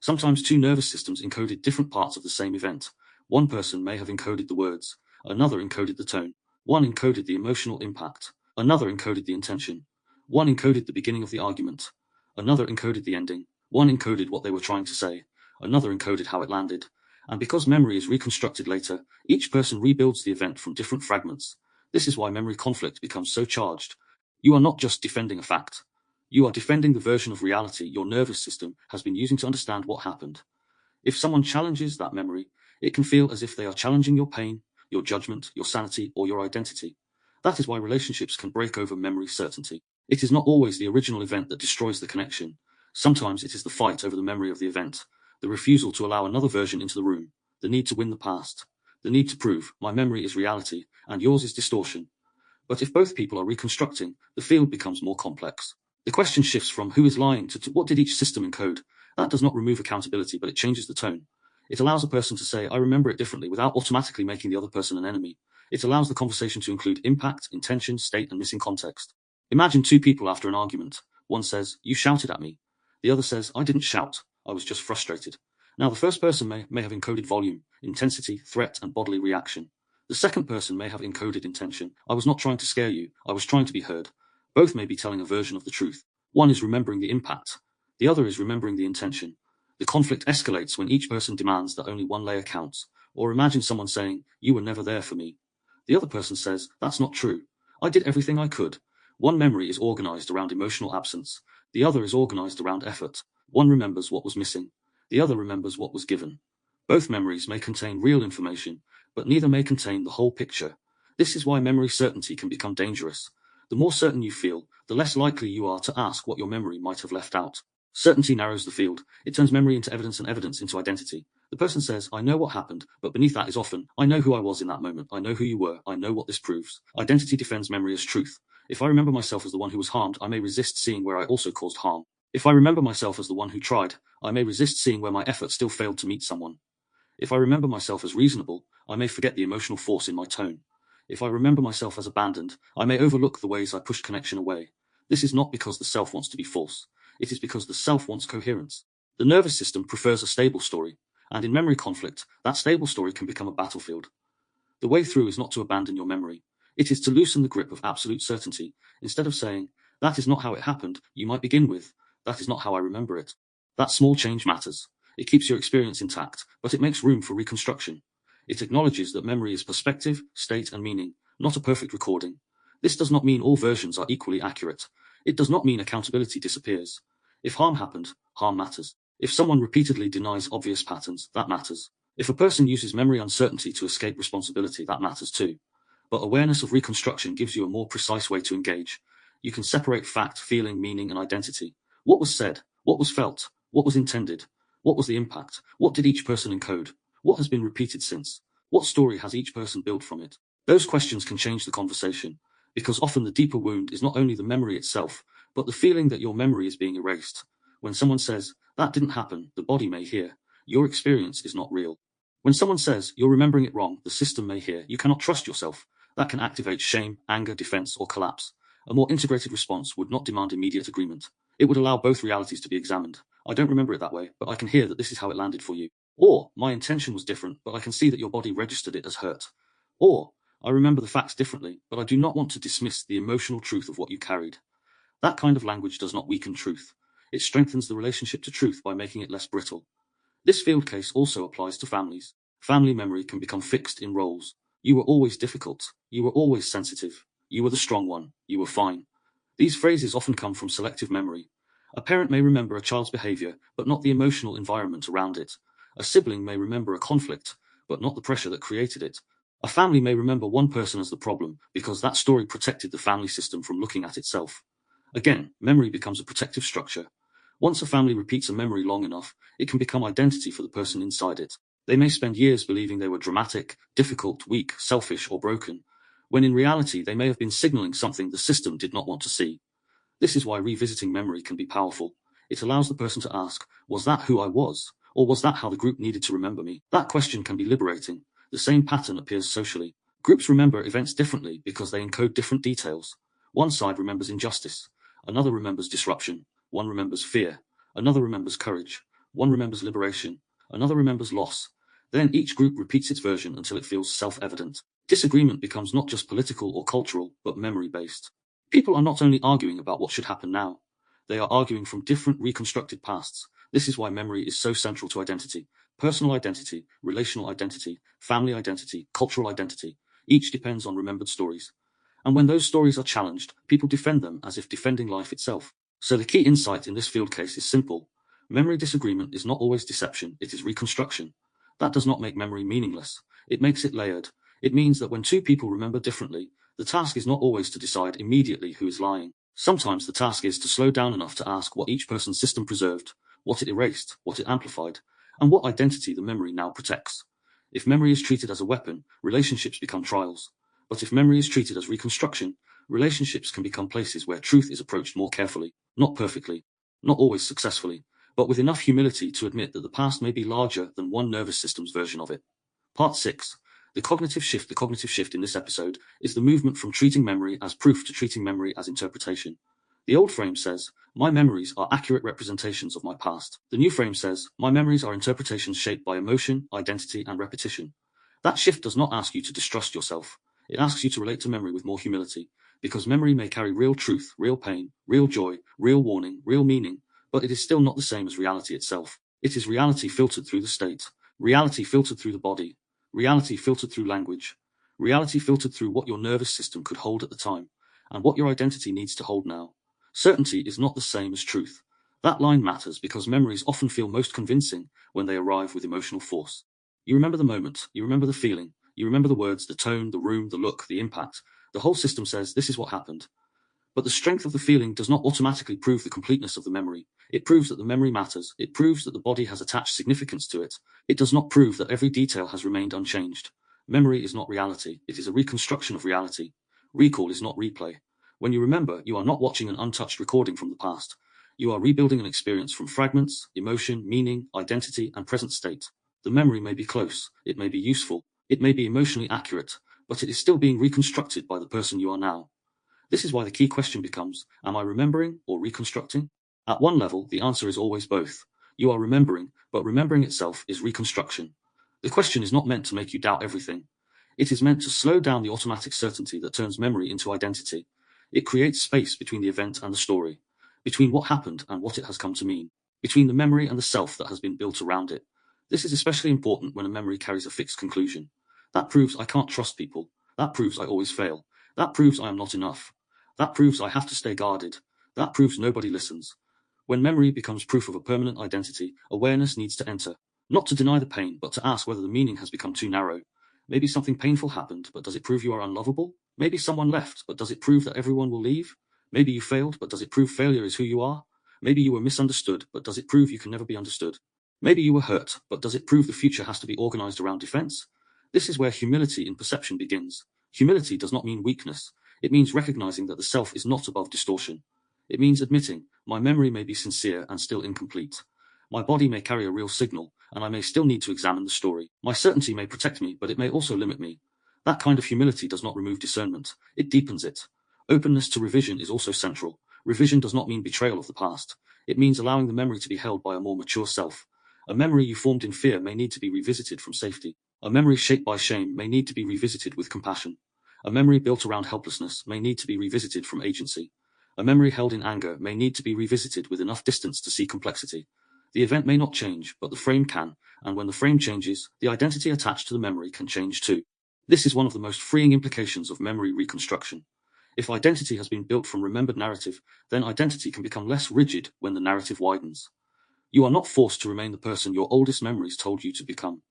Sometimes two nervous systems encoded different parts of the same event. One person may have encoded the words, another encoded the tone. One encoded the emotional impact, another encoded the intention. One encoded the beginning of the argument, another encoded the ending. One encoded what they were trying to say, another encoded how it landed. And because memory is reconstructed later, each person rebuilds the event from different fragments. This is why memory conflict becomes so charged. You are not just defending a fact. You are defending the version of reality your nervous system has been using to understand what happened. If someone challenges that memory, it can feel as if they are challenging your pain, your judgment, your sanity, or your identity. That is why relationships can break over memory certainty. It is not always the original event that destroys the connection. Sometimes it is the fight over the memory of the event, the refusal to allow another version into the room, the need to win the past, the need to prove my memory is reality and yours is distortion. But if both people are reconstructing, the field becomes more complex. The question shifts from who is lying to what did each system encode. That does not remove accountability, but it changes the tone. It allows a person to say, I remember it differently, without automatically making the other person an enemy. It allows the conversation to include impact, intention, state, and missing context. Imagine two people after an argument. One says, you shouted at me. The other says, I didn't shout. I was just frustrated. Now, the first person may have encoded volume, intensity, threat, and bodily reaction. The second person may have encoded intention. I was not trying to scare you. I was trying to be heard. Both may be telling a version of the truth. One is remembering the impact. The other is remembering the intention. The conflict escalates when each person demands that only one layer counts. Or imagine someone saying, you were never there for me. The other person says, that's not true. I did everything I could. One memory is organized around emotional absence. The other is organized around effort. One remembers what was missing. The other remembers what was given. Both memories may contain real information, but neither may contain the whole picture. This is why memory certainty can become dangerous. The more certain you feel, the less likely you are to ask what your memory might have left out. Certainty narrows the field. It turns memory into evidence and evidence into identity. The person says, I know what happened, but beneath that is often, I know who I was in that moment. I know who you were. I know what this proves. Identity defends memory as truth. If I remember myself as the one who was harmed, I may resist seeing where I also caused harm. If I remember myself as the one who tried, I may resist seeing where my effort still failed to meet someone. If I remember myself as reasonable, I may forget the emotional force in my tone. If I remember myself as abandoned, I may overlook the ways I pushed connection away. This is not because the self wants to be false. It is because the self wants coherence. The nervous system prefers a stable story, and in memory conflict, that stable story can become a battlefield. The way through is not to abandon your memory. It is to loosen the grip of absolute certainty. Instead of saying, that is not how it happened, you might begin with, that is not how I remember it. That small change matters. It keeps your experience intact, but it makes room for reconstruction. It acknowledges that memory is perspective, state, and meaning, not a perfect recording. This does not mean all versions are equally accurate. It does not mean accountability disappears. If harm happened, harm matters. If someone repeatedly denies obvious patterns, that matters. If a person uses memory uncertainty to escape responsibility, that matters too. But awareness of reconstruction gives you a more precise way to engage. You can separate fact, feeling, meaning, and identity. What was said? What was felt? What was intended? What was the impact? What did each person encode? What has been repeated since? What story has each person built from it? Those questions can change the conversation, because often the deeper wound is not only the memory itself, but the feeling that your memory is being erased. When someone says, that didn't happen, the body may hear, your experience is not real. When someone says, you're remembering it wrong, the system may hear, you cannot trust yourself. That can activate shame, anger, defense, or collapse. A more integrated response would not demand immediate agreement. It would allow both realities to be examined. I don't remember it that way, but I can hear that this is how it landed for you. Or, my intention was different, but I can see that your body registered it as hurt. Or, I remember the facts differently, but I do not want to dismiss the emotional truth of what you carried. That kind of language does not weaken truth. It strengthens the relationship to truth by making it less brittle. This field case also applies to families. Family memory can become fixed in roles. You were always difficult. You were always sensitive. You were the strong one. You were fine. These phrases often come from selective memory. A parent may remember a child's behavior, but not the emotional environment around it. A sibling may remember a conflict, but not the pressure that created it. A family may remember one person as the problem, because that story protected the family system from looking at itself. Again, memory becomes a protective structure. Once a family repeats a memory long enough, it can become identity for the person inside it. They may spend years believing they were dramatic, difficult, weak, selfish, or broken, when in reality they may have been signaling something the system did not want to see. This is why revisiting memory can be powerful. It allows the person to ask, was that who I was? Or was that how the group needed to remember me? That question can be liberating. The same pattern appears socially. Groups remember events differently because they encode different details. One side remembers injustice. Another remembers disruption. One remembers fear. Another remembers courage. One remembers liberation. Another remembers loss. Then each group repeats its version until it feels self-evident. Disagreement becomes not just political or cultural, but memory-based. People are not only arguing about what should happen now. They are arguing from different reconstructed pasts. This is why memory is so central to identity. Personal identity, relational identity, family identity, cultural identity. Each depends on remembered stories. And when those stories are challenged, people defend them as if defending life itself. So the key insight in this field case is simple. Memory disagreement is not always deception, it is reconstruction. That does not make memory meaningless. It makes it layered. It means that when two people remember differently, the task is not always to decide immediately who is lying. Sometimes the task is to slow down enough to ask what each person's system preserved, what it erased, what it amplified, and what identity the memory now protects. If memory is treated as a weapon, relationships become trials. But if memory is treated as reconstruction, relationships can become places where truth is approached more carefully, not perfectly, not always successfully, but with enough humility to admit that the past may be larger than one nervous system's version of it. Part 6. The cognitive shift. The cognitive shift in this episode is the movement from treating memory as proof to treating memory as interpretation. The old frame says, my memories are accurate representations of my past. The new frame says, my memories are interpretations shaped by emotion, identity, and repetition. That shift does not ask you to distrust yourself. It asks you to relate to memory with more humility, because memory may carry real truth, real pain, real joy, real warning, real meaning, but it is still not the same as reality itself. It is reality filtered through the state, reality filtered through the body, reality filtered through language, reality filtered through what your nervous system could hold at the time, and what your identity needs to hold now. Certainty is not the same as truth. That line matters because memories often feel most convincing when they arrive with emotional force. You remember the moment, you remember the feeling, you remember the words, the tone, the room, the look, the impact. The whole system says this is what happened. But the strength of the feeling does not automatically prove the completeness of the memory. It proves that the memory matters. It proves that the body has attached significance to it. It does not prove that every detail has remained unchanged. Memory is not reality. It is a reconstruction of reality. Recall is not replay. When you remember, you are not watching an untouched recording from the past. You are rebuilding an experience from fragments, emotion, meaning, identity, and present state. The memory may be close. It may be useful. It may be emotionally accurate, but it is still being reconstructed by the person you are now. This is why the key question becomes, am I remembering or reconstructing? At one level, the answer is always both. You are remembering, but remembering itself is reconstruction. The question is not meant to make you doubt everything. It is meant to slow down the automatic certainty that turns memory into identity. It creates space between the event and the story, between what happened and what it has come to mean, between the memory and the self that has been built around it. This is especially important when a memory carries a fixed conclusion. That proves I can't trust people. That proves I always fail. That proves I am not enough. That proves I have to stay guarded. That proves nobody listens. When memory becomes proof of a permanent identity, awareness needs to enter, not to deny the pain, but to ask whether the meaning has become too narrow. Maybe something painful happened, but does it prove you are unlovable? Maybe someone left, but does it prove that everyone will leave? Maybe you failed, but does it prove failure is who you are? Maybe you were misunderstood, but does it prove you can never be understood? Maybe you were hurt, but does it prove the future has to be organized around defense? This is where humility in perception begins. Humility does not mean weakness. It means recognizing that the self is not above distortion. It means admitting, my memory may be sincere and still incomplete. My body may carry a real signal, and I may still need to examine the story. My certainty may protect me, but it may also limit me. That kind of humility does not remove discernment. It deepens it. Openness to revision is also central. Revision does not mean betrayal of the past. It means allowing the memory to be held by a more mature self. A memory you formed in fear may need to be revisited from safety. A memory shaped by shame may need to be revisited with compassion. A memory built around helplessness may need to be revisited from agency. A memory held in anger may need to be revisited with enough distance to see complexity. The event may not change, but the frame can, and when the frame changes, the identity attached to the memory can change too. This is one of the most freeing implications of memory reconstruction. If identity has been built from remembered narrative, then identity can become less rigid when the narrative widens. You are not forced to remain the person your oldest memories told you to become.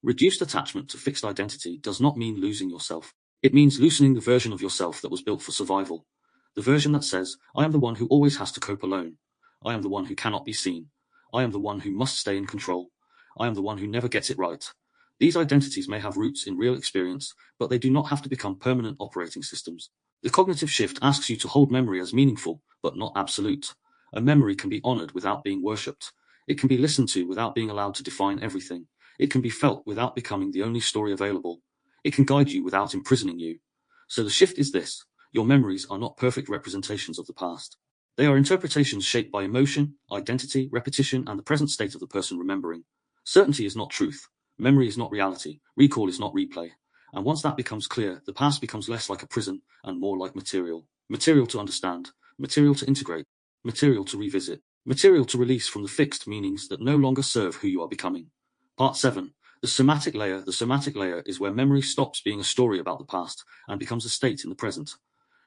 Reduced attachment to fixed identity does not mean losing yourself. It means loosening the version of yourself that was built for survival. The version that says, I am the one who always has to cope alone. I am the one who cannot be seen. I am the one who must stay in control. I am the one who never gets it right. These identities may have roots in real experience, but they do not have to become permanent operating systems. The cognitive shift asks you to hold memory as meaningful, but not absolute. A memory can be honored without being worshipped. It can be listened to without being allowed to define everything. It can be felt without becoming the only story available. It can guide you without imprisoning you. So the shift is this. Your memories are not perfect representations of the past. They are interpretations shaped by emotion, identity, repetition, and the present state of the person remembering. Certainty is not truth. Memory is not reality. Recall is not replay. And once that becomes clear, the past becomes less like a prison and more like material. Material to understand, material to integrate, material to revisit. Material to release from the fixed meanings that no longer serve who you are becoming. Part 7. The somatic layer. The somatic layer is where memory stops being a story about the past and becomes a state in the present.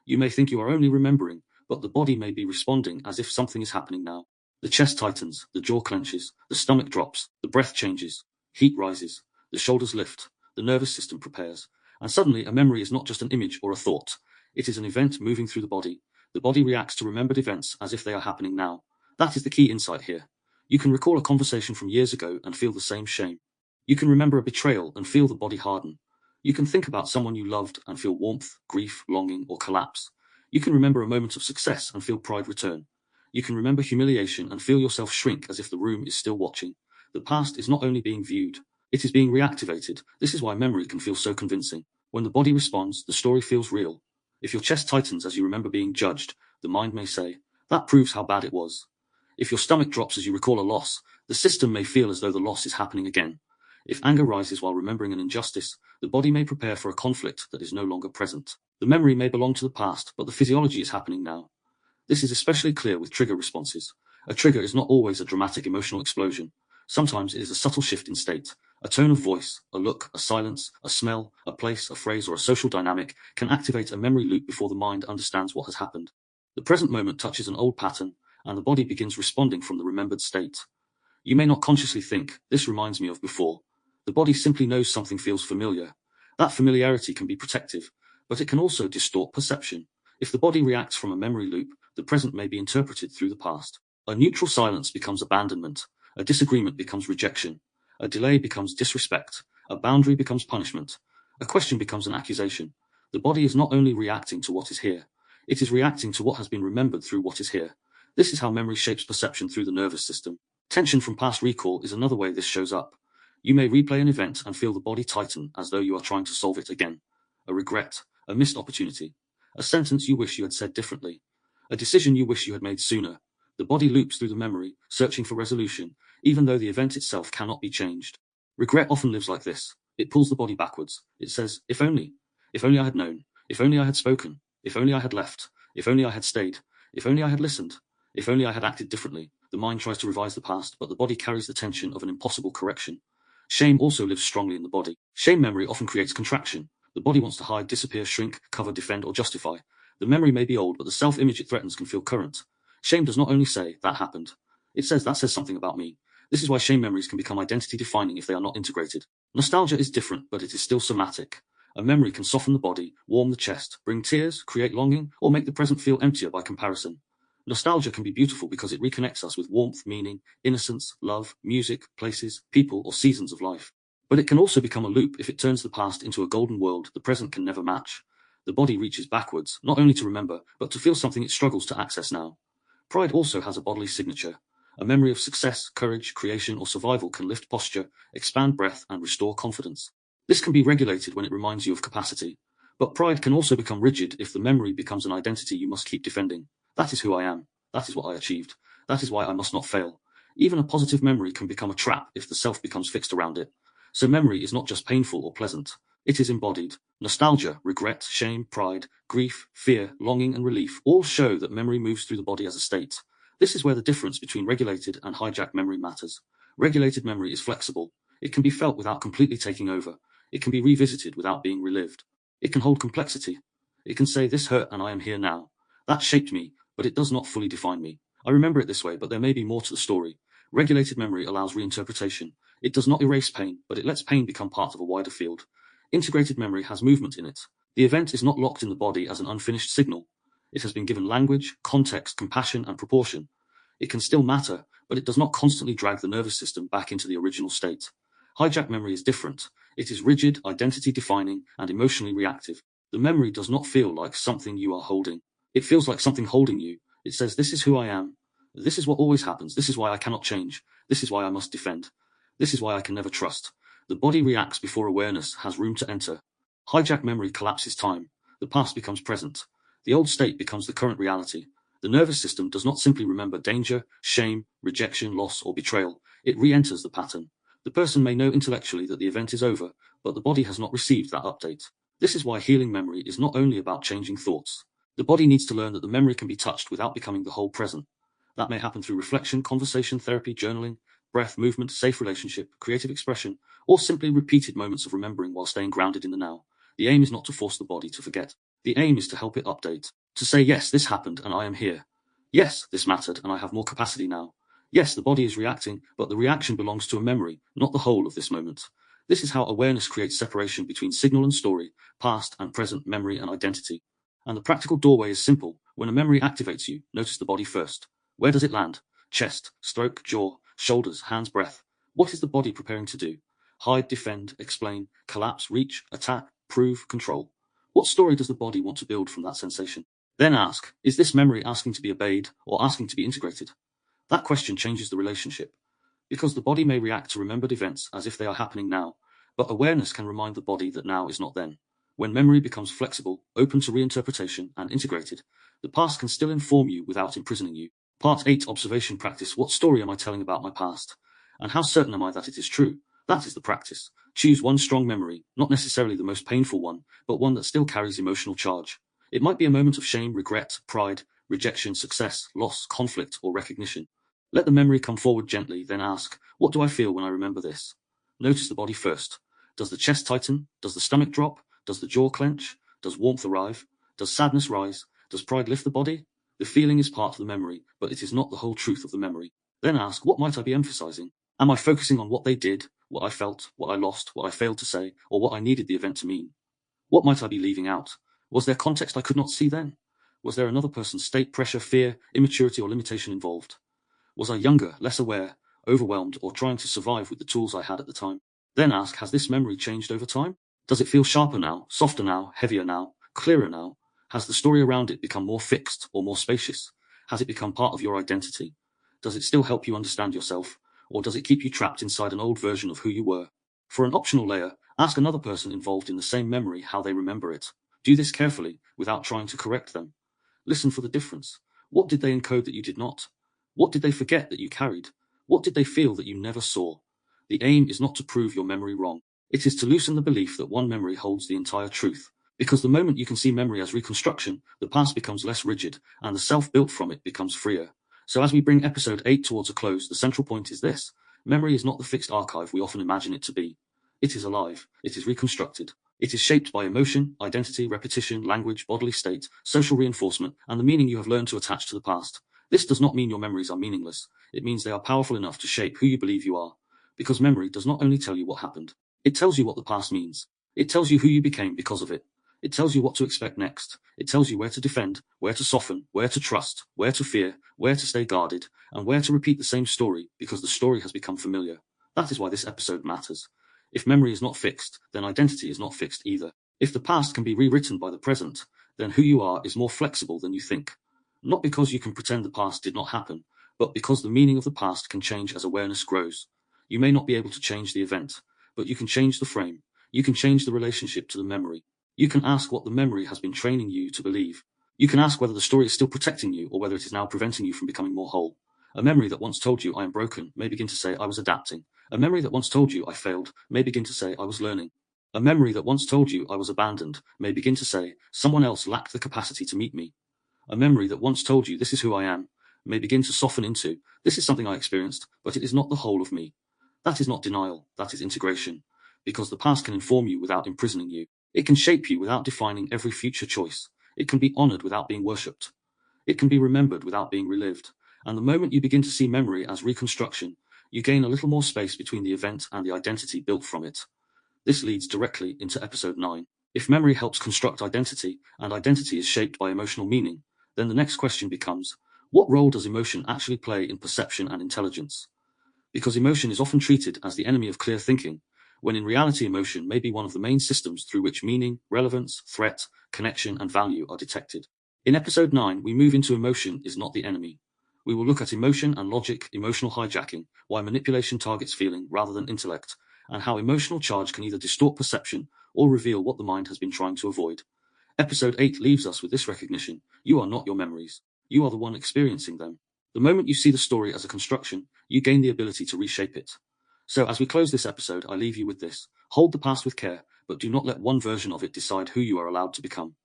You may think you are only remembering, but the body may be responding as if something is happening now. The chest tightens, the jaw clenches, the stomach drops, the breath changes, heat rises, the shoulders lift, the nervous system prepares, and suddenly a memory is not just an image or a thought. It is an event moving through the body. The body reacts to remembered events as if they are happening now. That is the key insight here. You can recall a conversation from years ago and feel the same shame. You can remember a betrayal and feel the body harden. You can think about someone you loved and feel warmth, grief, longing, or collapse. You can remember a moment of success and feel pride return. You can remember humiliation and feel yourself shrink as if the room is still watching. The past is not only being viewed, it is being reactivated. This is why memory can feel so convincing. When the body responds, the story feels real. If your chest tightens as you remember being judged, the mind may say, "That proves how bad it was." If your stomach drops as you recall a loss, the system may feel as though the loss is happening again. If anger rises while remembering an injustice, the body may prepare for a conflict that is no longer present. The memory may belong to the past, but the physiology is happening now. This is especially clear with trigger responses. A trigger is not always a dramatic emotional explosion. Sometimes it is a subtle shift in state. A tone of voice, a look, a silence, a smell, a place, a phrase, or a social dynamic can activate a memory loop before the mind understands what has happened. The present moment touches an old pattern, and the body begins responding from the remembered state. You may not consciously think, "This reminds me of before." The body simply knows something feels familiar. That familiarity can be protective, but it can also distort perception. If the body reacts from a memory loop, the present may be interpreted through the past. A neutral silence becomes abandonment. A disagreement becomes rejection. A delay becomes disrespect. A boundary becomes punishment. A question becomes an accusation. The body is not only reacting to what is here, it is reacting to what has been remembered through what is here. This is how memory shapes perception through the nervous system. Tension from past recall is another way this shows up. You may replay an event and feel the body tighten as though you are trying to solve it again. A regret, a missed opportunity, a sentence you wish you had said differently, a decision you wish you had made sooner. The body loops through the memory, searching for resolution, even though the event itself cannot be changed. Regret often lives like this. It pulls the body backwards. It says, if only I had known, if only I had spoken, if only I had left, if only I had stayed, if only I had listened, if only I had acted differently. The mind tries to revise the past, but the body carries the tension of an impossible correction. Shame also lives strongly in the body. Shame memory often creates contraction. The body wants to hide, disappear, shrink, cover, defend, or justify. The memory may be old, but the self-image it threatens can feel current. Shame does not only say, "That happened." It says, "That says something about me." This is why shame memories can become identity-defining if they are not integrated. Nostalgia is different, but it is still somatic. A memory can soften the body, warm the chest, bring tears, create longing, or make the present feel emptier by comparison. Nostalgia can be beautiful because it reconnects us with warmth, meaning, innocence, love, music, places, people, or seasons of life. But it can also become a loop if it turns the past into a golden world the present can never match. The body reaches backwards, not only to remember, but to feel something it struggles to access now. Pride also has a bodily signature. A memory of success, courage, creation, or survival can lift posture, expand breath, and restore confidence. This can be regulated when it reminds you of capacity. But pride can also become rigid if the memory becomes an identity you must keep defending. That is who I am. That is what I achieved. That is why I must not fail. Even a positive memory can become a trap if the self becomes fixed around it. So memory is not just painful or pleasant. It is embodied. Nostalgia, regret, shame, pride, grief, fear, longing, and relief all show that memory moves through the body as a state. This is where the difference between regulated and hijacked memory matters. Regulated memory is flexible. It can be felt without completely taking over. It can be revisited without being relived. It can hold complexity. It can say, "This hurt and I am here now. That shaped me, but it does not fully define me. I remember it this way, but there may be more to the story." Regulated memory allows reinterpretation. It does not erase pain, but it lets pain become part of a wider field. Integrated memory has movement in it. The event is not locked in the body as an unfinished signal. It has been given language, context, compassion, and proportion. It can still matter, but it does not constantly drag the nervous system back into the original state. Hijack memory is different. It is rigid, identity-defining, and emotionally reactive. The memory does not feel like something you are holding. It feels like something holding you. It says, "This is who I am. This is what always happens. This is why I cannot change. This is why I must defend. This is why I can never trust." The body reacts before awareness has room to enter. Hijack memory collapses time. The past becomes present. The old state becomes the current reality. The nervous system does not simply remember danger, shame, rejection, loss, or betrayal. It re-enters the pattern. The person may know intellectually that the event is over, but the body has not received that update. This is why healing memory is not only about changing thoughts. The body needs to learn that the memory can be touched without becoming the whole present. That may happen through reflection, conversation, therapy, journaling, breath, movement, safe relationship, creative expression, or simply repeated moments of remembering while staying grounded in the now. The aim is not to force the body to forget. The aim is to help it update. To say, yes, this happened and I am here. Yes, this mattered and I have more capacity now. Yes, the body is reacting, but the reaction belongs to a memory, not the whole of this moment. This is how awareness creates separation between signal and story, past and present, memory and identity. And the practical doorway is simple. When a memory activates you, notice the body first. Where does it land? Chest, throat, jaw, shoulders, hands, breath. What is the body preparing to do? Hide, defend, explain, collapse, reach, attack, prove, control. What story does the body want to build from that sensation? Then ask, is this memory asking to be obeyed or asking to be integrated? That question changes the relationship, because the body may react to remembered events as if they are happening now, but awareness can remind the body that now is not then. When memory becomes flexible, open to reinterpretation, and integrated, the past can still inform you without imprisoning you. Part 8 Observation Practice. What story am I telling about my past? And how certain am I that it is true? That is the practice. Choose one strong memory, not necessarily the most painful one, but one that still carries emotional charge. It might be a moment of shame, regret, pride, rejection, success, loss, conflict, or recognition. Let the memory come forward gently, then ask, what do I feel when I remember this? Notice the body first. Does the chest tighten? Does the stomach drop? Does the jaw clench? Does warmth arrive? Does sadness rise? Does pride lift the body? The feeling is part of the memory, but it is not the whole truth of the memory. Then ask, what might I be emphasizing? Am I focusing on what they did, what I felt, what I lost, what I failed to say, or what I needed the event to mean? What might I be leaving out? Was there context I could not see then? Was there another person's state, pressure, fear, immaturity, or limitation involved? Was I younger, less aware, overwhelmed, or trying to survive with the tools I had at the time? Then ask, has this memory changed over time? Does it feel sharper now, softer now, heavier now, clearer now? Has the story around it become more fixed or more spacious? Has it become part of your identity? Does it still help you understand yourself, or does it keep you trapped inside an old version of who you were? For an optional layer, ask another person involved in the same memory how they remember it. Do this carefully, without trying to correct them. Listen for the difference. What did they encode that you did not? What did they forget that you carried? What did they feel that you never saw? The aim is not to prove your memory wrong. It is to loosen the belief that one memory holds the entire truth. Because the moment you can see memory as reconstruction, the past becomes less rigid, and the self built from it becomes freer. So as we bring episode 8 towards a close, the central point is this. Memory is not the fixed archive we often imagine it to be. It is alive. It is reconstructed. It is shaped by emotion, identity, repetition, language, bodily state, social reinforcement, and the meaning you have learned to attach to the past. This does not mean your memories are meaningless. It means they are powerful enough to shape who you believe you are. Because memory does not only tell you what happened. It tells you what the past means. It tells you who you became because of it. It tells you what to expect next. It tells you where to defend, where to soften, where to trust, where to fear, where to stay guarded, and where to repeat the same story because the story has become familiar. That is why this episode matters. If memory is not fixed, then identity is not fixed either. If the past can be rewritten by the present, then who you are is more flexible than you think. Not because you can pretend the past did not happen, but because the meaning of the past can change as awareness grows. You may not be able to change the event, but you can change the frame. You can change the relationship to the memory. You can ask what the memory has been training you to believe. You can ask whether the story is still protecting you or whether it is now preventing you from becoming more whole. A memory that once told you I am broken may begin to say I was adapting. A memory that once told you I failed may begin to say I was learning. A memory that once told you I was abandoned may begin to say someone else lacked the capacity to meet me. A memory that once told you this is who I am may begin to soften into this is something I experienced, but it is not the whole of me. That is not denial, that is integration. Because the past can inform you without imprisoning you. It can shape you without defining every future choice. It can be honored without being worshipped. It can be remembered without being relived. And the moment you begin to see memory as reconstruction, you gain a little more space between the event and the identity built from it. This leads directly into episode 9. If memory helps construct identity, and identity is shaped by emotional meaning, then the next question becomes, what role does emotion actually play in perception and intelligence? Because emotion is often treated as the enemy of clear thinking, when in reality emotion may be one of the main systems through which meaning, relevance, threat, connection, and value are detected. In episode 9, we move into emotion is not the enemy. We will look at emotion and logic, emotional hijacking, why manipulation targets feeling rather than intellect, and how emotional charge can either distort perception or reveal what the mind has been trying to avoid. Episode 8 leaves us with this recognition. You are not your memories. You are the one experiencing them. The moment you see the story as a construction, you gain the ability to reshape it. So as we close this episode, I leave you with this. Hold the past with care, but do not let one version of it decide who you are allowed to become.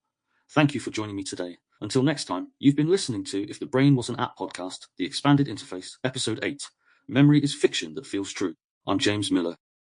Thank you for joining me today, Until next time, you've been listening to If the Brain Was an App podcast, The Expanded Interface, Episode 8. Memory is Fiction That Feels True. I'm James Miller.